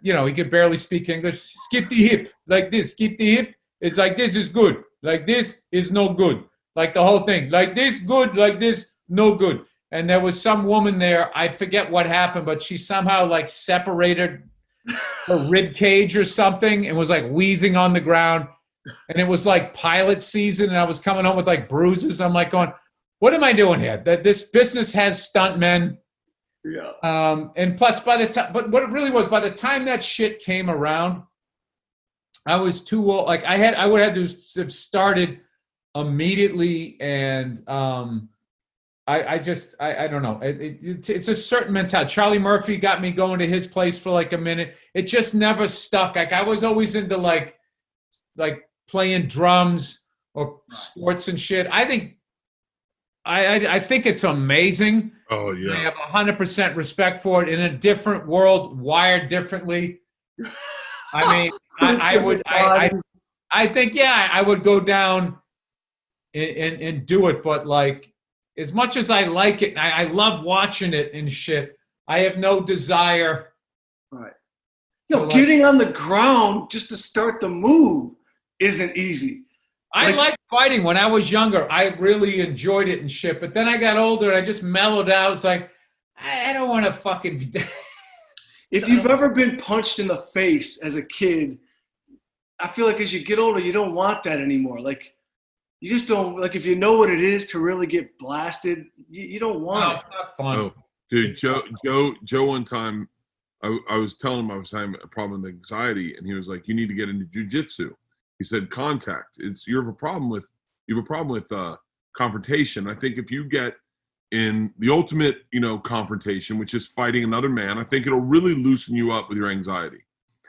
he could barely speak English. Skip the hip, like this. Skip the hip. It's like this is good. Like this is no good. Like the whole thing. Like this, good. Like this, no good. And there was some woman there. I forget what happened, but she somehow like separated her rib cage or something and was like wheezing on the ground. And it was like pilot season, and I was coming home with like bruises. I'm like going, what am I doing here? That this business has stuntmen. Yeah. And plus, by the time, but what it really was, by the time that shit came around, I was too old. Like I would have to have started immediately, and I don't know. It's a certain mentality. Charlie Murphy got me going to his place for like a minute. It just never stuck. Like I was always into like playing drums or sports and shit. I think it's amazing. Oh yeah. I have 100% respect for it. In a different world, wired differently. I mean, I think I would go down and do it, but like as much as I like it, and I love watching it and shit, I have no desire. Right. Getting on the ground just to start the move isn't easy. I liked fighting when I was younger. I really enjoyed it and shit. But then I got older and I just mellowed out. It's like, I don't want to fucking... If you've ever been punched in the face as a kid, I feel like as you get older, you don't want that anymore. Like, you just don't... Like, if you know what it is to really get blasted, you don't want it. It's not fun. Oh, dude, Joe one time, I was telling him I was having a problem with anxiety, and he was like, you need to get into jiu-jitsu. He said, contact. You have a problem with confrontation. I think if you get in the ultimate, confrontation, which is fighting another man, I think it'll really loosen you up with your anxiety.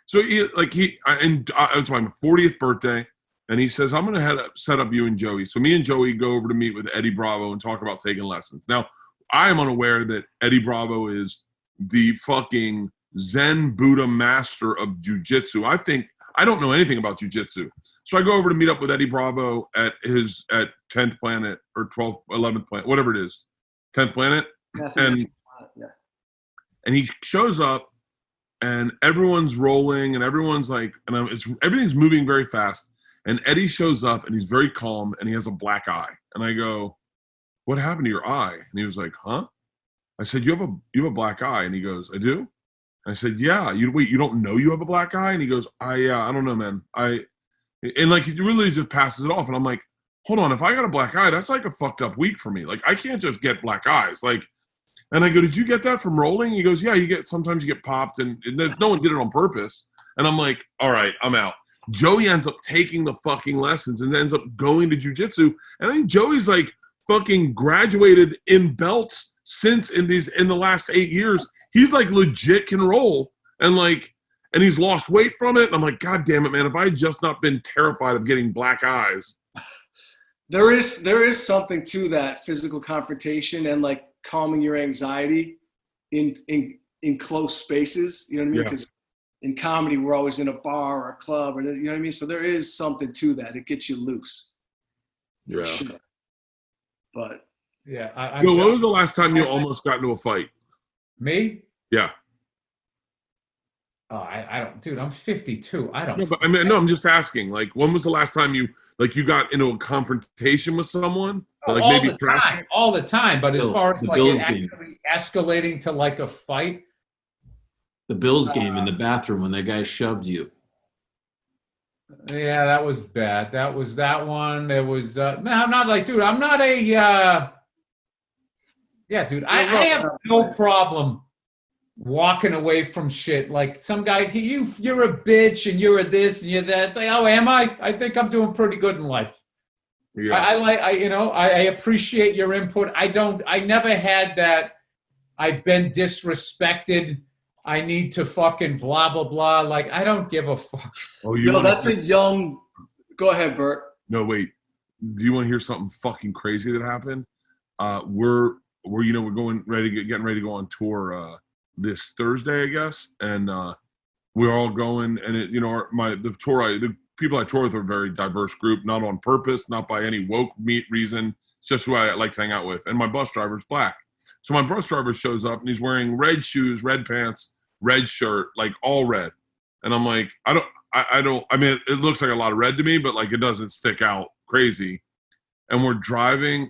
So it was my 40th birthday, and he says, I'm going to set up you and Joey. So me and Joey go over to meet with Eddie Bravo and talk about taking lessons. Now, I am unaware that Eddie Bravo is the fucking Zen Buddha master of jiu-jitsu. I don't know anything about jiu-jitsu. So I go over to meet up with Eddie Bravo at 10th Planet or 12th, 11th Planet, whatever it is, 10th Planet. And he shows up and everyone's rolling and everyone's like, everything's moving very fast. And Eddie shows up and he's very calm and he has a black eye. And I go, what happened to your eye? And he was like, huh? I said, you have a black eye. And he goes, I do? I said, yeah. You don't know you have a black eye? And he goes, I don't know, man. And like he really just passes it off. And I'm like, hold on, if I got a black eye, that's like a fucked up week for me. Like I can't just get black eyes. Like, and I go, did you get that from rolling? He goes, yeah, sometimes you get popped and no one did it on purpose. And I'm like, all right, I'm out. Joey ends up taking the fucking lessons and ends up going to jiu-jitsu. And I think Joey's like fucking graduated in belts since in the last 8 years. He's like legit can roll and he's lost weight from it. And I'm like, God damn it, man. If I had just not been terrified of getting black eyes. There is something to that physical confrontation and like calming your anxiety in close spaces. You know what I mean? Because in comedy, we're always in a bar or a club or, you know what I mean? So there is something to that. It gets you loose. Yeah. Sure. But. Yeah. When was the last time you almost got into a fight? Me? Yeah. Oh, I don't, dude. I'm 52. I don't. No, but I mean, no. I'm just asking. Like, when was the last time you got into a confrontation with someone? Like all the time. But as far as like it actually escalating to like a fight, the Bills game in the bathroom when that guy shoved you. Yeah, that was bad. That was that one. There was no, I'm not like, dude. I'm not a. Yeah, dude. I have no problem walking away from shit. Like some guy, you're a bitch and you're a this and you're that. It's like, oh, am I? I think I'm doing pretty good in life. Yeah. I appreciate your input. I never had that. I've been disrespected. I need to fucking blah, blah, blah. Like, I don't give a fuck. Oh, that's a young, go ahead, Bert. No, wait. Do you want to hear something fucking crazy that happened? We're getting ready to go on tour this Thursday, I guess. And we're all going, and the people I tour with are a very diverse group, not on purpose, not by any woke reason. It's just who I like to hang out with. And my bus driver's black. So my bus driver shows up and he's wearing red shoes, red pants, red shirt, like all red. And I'm like, I mean, it looks like a lot of red to me, but like it doesn't stick out crazy. And we're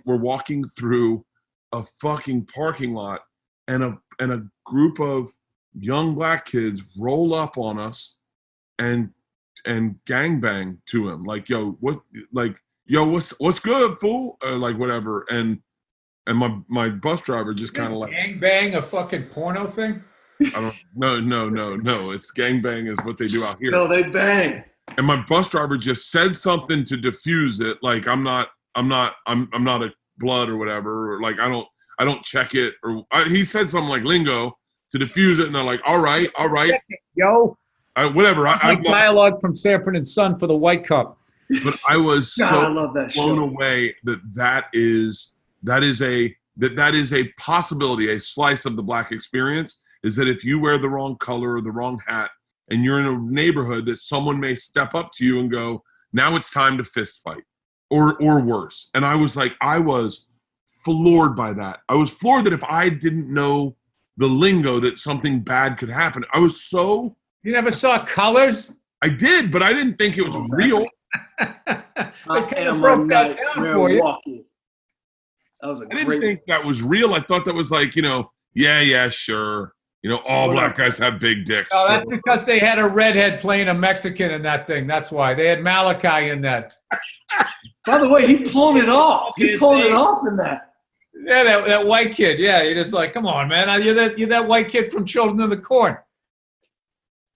walking through a fucking parking lot, and a group of young black kids roll up on us and gangbang to him. Like, what's good, fool? Like whatever. And my bus driver just kind of like gangbang, a fucking porno thing. I don't. No. It's gangbang is what they do out here. No, they bang. And my bus driver just said something to diffuse it. Like I'm not a blood or whatever. Or like I don't check it. Or he said something like lingo to diffuse it, and they're like, all right, yo, whatever. I dialogue from Sanford and Son for the White Cup. But I was I love that blown show. away that is a possibility, a slice of the black experience, is that if you wear the wrong color or the wrong hat and you're in a neighborhood, that someone may step up to you and go, now it's time to fist fight or worse. And I was floored by that. I was floored that if I didn't know the lingo that something bad could happen. I was so... You never saw Colors? I did, but I didn't think it was real. I kind of broke that down for you. That was I didn't think that was real. I thought that was like, yeah, sure. All black guys have big dicks. Oh, that's because they had a redhead playing a Mexican in that thing. That's why. They had Malachi in that. By the way, he pulled it off. He pulled it off in that. Yeah, that white kid. Yeah, you're just like, come on, man. You're that white kid from Children of the Corn.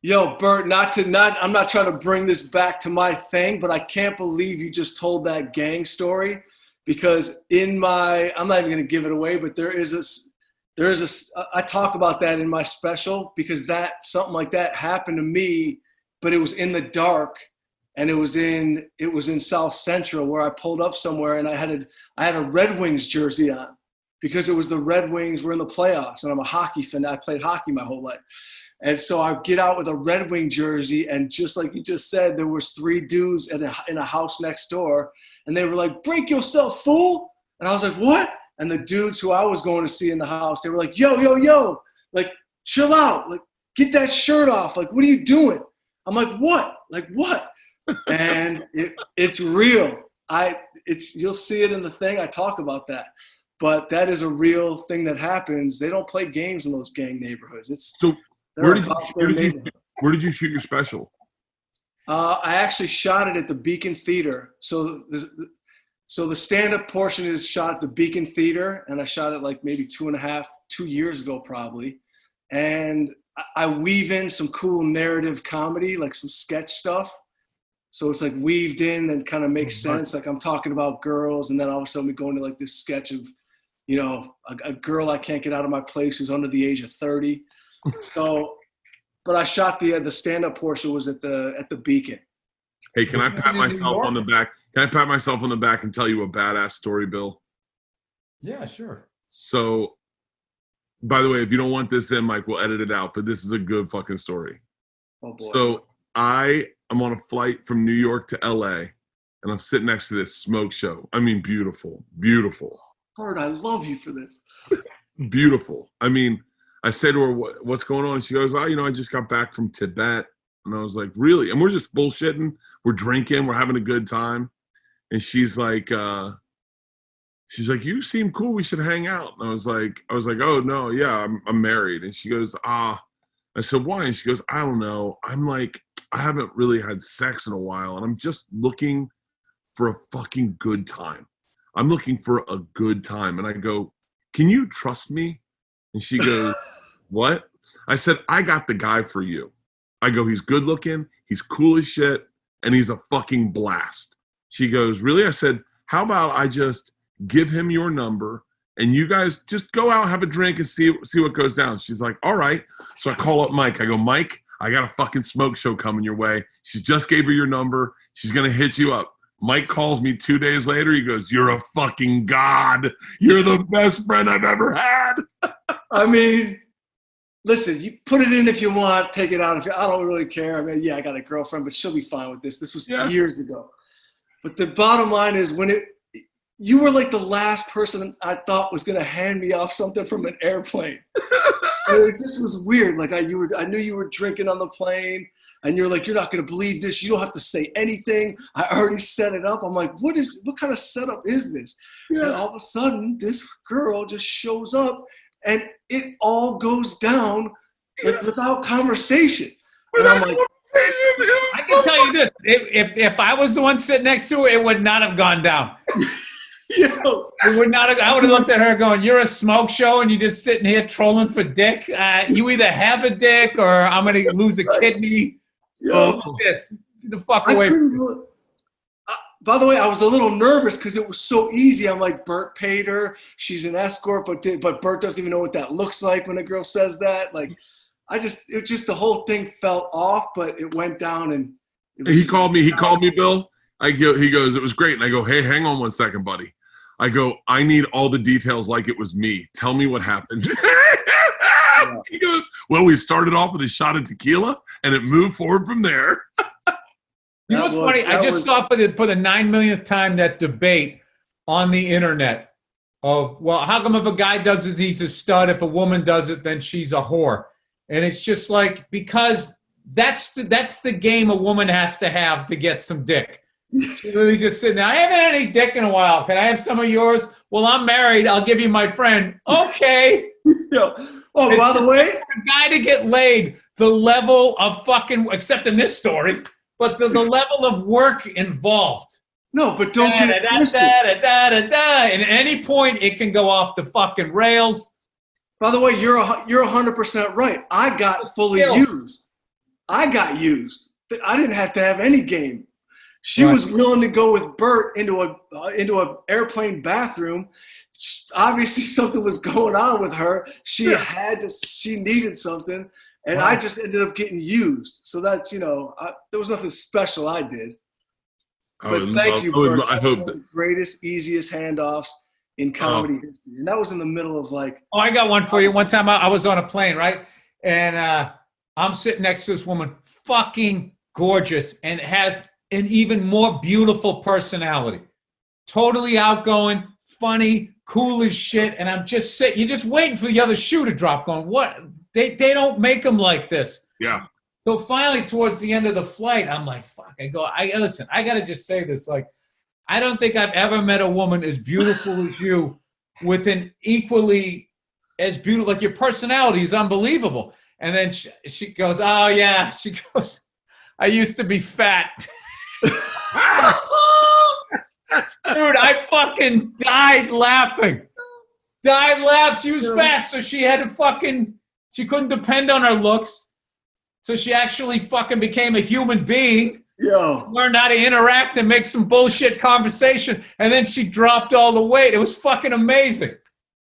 Yo, Bert, I'm not trying to bring this back to my thing, but I can't believe you just told that gang story, because I'm not even going to give it away, but I talk about that in my special, because something like that happened to me, but it was in the dark, and it was in South Central, where I pulled up somewhere and I had a Red Wings jersey on, because it was the Red Wings were in the playoffs, and I'm a hockey fan. I played hockey my whole life. And so I get out with a Red Wing jersey, and just like you just said, there was 3 dudes in a house next door, and they were like, "Break yourself, fool!" And I was like, "What?" And the dudes who I was going to see in the house, they were like, "Yo, like, chill out, like, get that shirt off, like, what are you doing?" I'm like, "What? Like what?" And it's real. You'll see it in the thing. I talk about that, but that is a real thing that happens. They don't play games in those gang neighborhoods. Where did you shoot your special? I actually shot it at the Beacon Theater. So the stand-up portion is shot at the Beacon Theater, and I shot it like maybe 2 years ago probably. And I weave in some cool narrative comedy, like some sketch stuff. So it's like weaved in and kind of makes sense. Like I'm talking about girls, and then all of a sudden we go into like this sketch of, a girl I can't get out of my place who's under the age of 30. So, but I shot the stand-up portion was at the Beacon. Hey, can I pat myself on the back? Can I pat myself on the back and tell you a badass story, Bill? Yeah, sure. So, by the way, if you don't want this in, Mike, we'll edit it out. But this is a good fucking story. Oh boy. So I am on a flight from New York to LA, and I'm sitting next to this smoke show. I mean, beautiful, beautiful. Bert, I love you for this. Beautiful. I mean, I said to her, what's going on? And she goes, I just got back from Tibet. And I was like, really? And we're just bullshitting. We're drinking. We're having a good time. And she's like, you seem cool. We should hang out. And I was like, oh, no, yeah, I'm married. And she goes, I said, why? And she goes, I don't know. I'm like, I haven't really had sex in a while, and I'm just looking for a fucking good time. I'm looking for a good time. And I go, can you trust me? And she goes, what? I said, I got the guy for you. I go, he's good looking, he's cool as shit, and he's a fucking blast. She goes, really? I said, how about I just give him your number and you guys just go out, have a drink, and see what goes down. She's like, all right. So I call up Mike. I go, Mike, I got a fucking smoke show coming your way. She just gave her your number. She's going to hit you up. Mike calls me 2 days later. He goes, you're a fucking god. You're the best friend I've ever had. I mean, listen, you put it in if you want, take it out. I don't really care. I mean, yeah, I got a girlfriend, but she'll be fine with this. This was years ago. But the bottom line is you were like the last person I thought was going to hand me off something from an airplane. It just was weird. Like I knew you were drinking on the plane, and you're like, you're not going to believe this. You don't have to say anything. I already set it up. I'm like, what kind of setup is this? Yeah. And all of a sudden, this girl just shows up, and it all goes down like, without conversation. And I'm like, I can tell you this: if I was the one sitting next to her, it would not have gone down. Yo. It would not have, I would have looked at her going, you're a smoke show and you're just sitting here trolling for dick. You either have a dick or I'm going to lose a kidney. Yo. This. Get the fuck away from me. By the way, I was a little nervous because it was so easy. I'm like, Bert paid her. She's an escort, but Bert doesn't even know what that looks like when a girl says that. Like, the whole thing felt off, but it went down and he called me, Bill. He goes, it was great. And I go, hey, hang on one second, buddy. I go, I need all the details like it was me. Tell me what happened. Yeah. He goes, well, we started off with a shot of tequila and it moved forward from there. You know what's funny? I just saw for the 9 millionth time that debate on the internet of, well, how come if a guy does it, he's a stud? If a woman does it, then she's a whore. And it's just like, because that's the game a woman has to have to get some dick. She's really just sitting there. I haven't had any dick in a while. Can I have some of yours? Well, I'm married. I'll give you my friend. Okay. Oh, by the way, a guy to get laid, the level of fucking, except in this story, but the level of work involved. No, but don't get it twisted. And at any point, it can go off the fucking rails. By the way, you're 100% right. I got fully used. I got used. I didn't have to have any game. She was willing to go with Bert into a airplane bathroom. Obviously, something was going on with her. She needed something, and I just ended up getting used. So that's there was nothing special I did. But thank you, Bert. I hope the greatest, easiest handoffs in comedy history, and that was in the middle of like. Oh, I got one for you. One time I was on a plane, right, and I'm sitting next to this woman, fucking gorgeous, and has an even more beautiful personality. Totally outgoing, funny, cool as shit. And I'm just sitting, you're just waiting for the other shoe to drop going, what? They don't make them like this. Yeah. So finally, towards the end of the flight, I'm like, fuck. I go, listen, I got to just say this. Like, I don't think I've ever met a woman as beautiful as you with an equally as beautiful, like your personality is unbelievable. And then she goes, oh yeah. She goes, I used to be fat. Dude, I fucking died laughing. She was fat, so she had to she couldn't depend on her looks. So she actually fucking became a human being. Yo. Learned how to interact and make some bullshit conversation. And then she dropped all the weight. It was fucking amazing.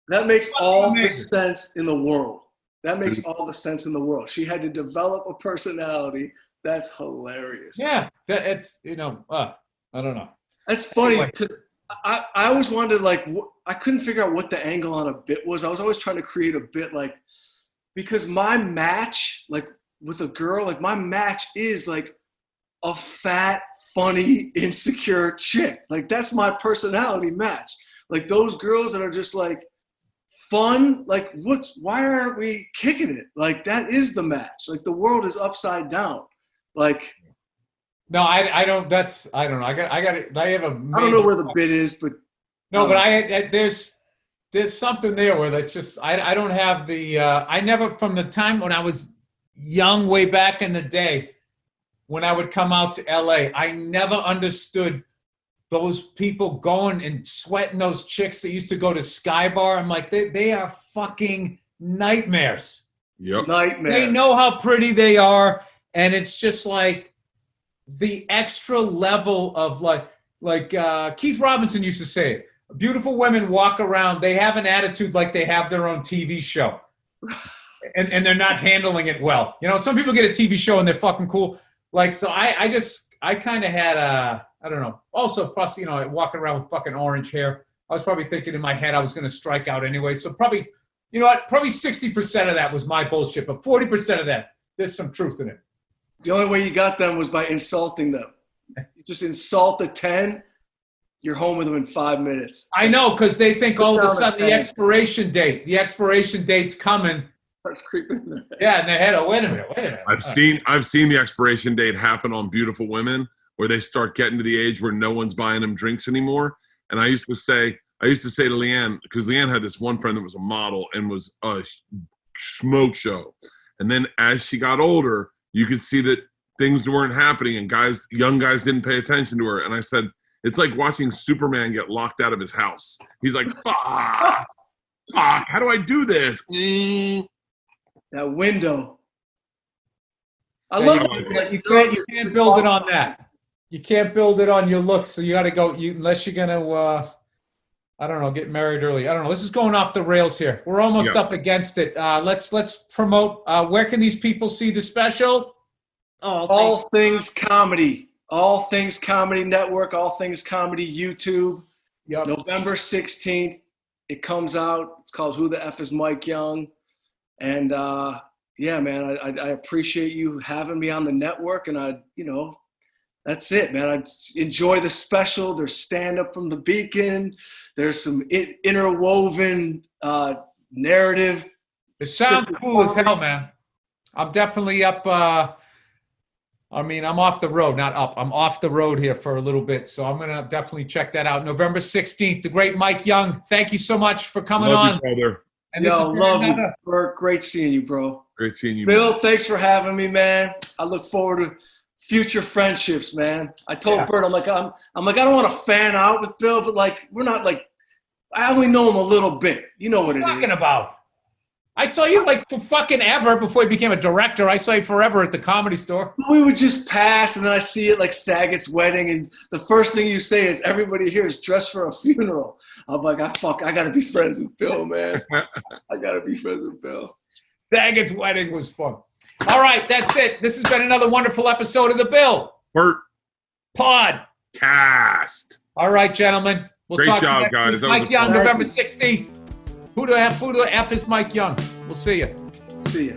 That makes all the sense in the world. That makes all the sense in the world. She had to develop a personality. That's hilarious. Yeah, it's, I don't know. That's funny because I always wanted, like, I couldn't figure out what the angle on a bit was. I was always trying to create a bit, like, because my match, like, with a girl, like, my match is, like, a fat, funny, insecure chick. Like, that's my personality match. Like, those girls that are just, like, fun, like, why aren't we kicking it? Like, that is the match. Like, the world is upside down. Like, no, I don't. I don't know. I have a. I don't know where the bit is, but no, but there's something there where that's just I don't have the I never, from the time when I was young, way back in the day, when I would come out to LA. I never understood those people going and sweating those chicks that used to go to Sky Bar. I'm like, they are fucking nightmares. Yep. Nightmare. They know how pretty they are, and it's just like the extra level of like Keith Robinson used to say it. Beautiful women walk around, they have an attitude like they have their own TV show. And they're not handling it well. You know, some people get a TV show and they're fucking cool. Like, so I kind of had I don't know. Also, plus, you know, walking around with fucking orange hair. I was probably thinking in my head I was going to strike out anyway. So probably, you know what? Probably 60% of that was my bullshit, but 40% of that, there's some truth in it. The only way you got them was by insulting them. You just insult a 10, you're home with them in 5 minutes. I know, because they think all of a sudden the expiration date's coming. Starts creeping in their head. Yeah, in their head. Oh, wait a minute. I've seen the expiration date happen on beautiful women where they start getting to the age where no one's buying them drinks anymore. And I used to say to Leanne, because Leanne had this one friend that was a model and was a smoke show. And then as she got older, you could see that things weren't happening and young guys didn't pay attention to her. And I said, it's like watching Superman get locked out of his house. He's like, fuck, how do I do this? That window. I love it. You can't build it on that. You can't build it on your looks. So you got to go, unless you're going to, I don't know, get married early. I don't know. This is going off the rails here. We're almost up against it. Let's promote. Where can these people see the special? All Things Comedy. All Things Comedy Network. All Things Comedy YouTube. Yep. November 16th. It comes out. It's called Who the F is Mike Young? And yeah, man, I appreciate you having me on the network. And that's it, man. I enjoy the special. There's stand-up from the Beacon. There's some interwoven narrative. It sounds cool as hell, man. I'm definitely up. I'm off the road, not up. I'm off the road here for a little bit. So I'm going to definitely check that out. November 16th, the great Mike Young. Thank you so much for coming on. You, brother. And love you, Bert. Great seeing you, bro. Great seeing you, Bill. Thanks for having me, man. I look forward to future friendships, man. I told Bert, I'm like, I don't want to fan out with Bill, but like, we're not like, I only know him a little bit. You know what it is. Talking about? I saw you like for fucking ever before you became a director. I saw you forever at the Comedy Store. We would just pass, and then I see it like Saget's wedding, and the first thing you say is, everybody here is dressed for a funeral. I'm like, I got to be friends with Bill, man. I got to be friends with Bill. Saget's wedding was fun. All right, that's it. This has been another wonderful episode of the Bill Bert Podcast. All right, gentlemen. Great job, guys. Mike Young, November 16th. Who the F is Mike Young? We'll see you. See you.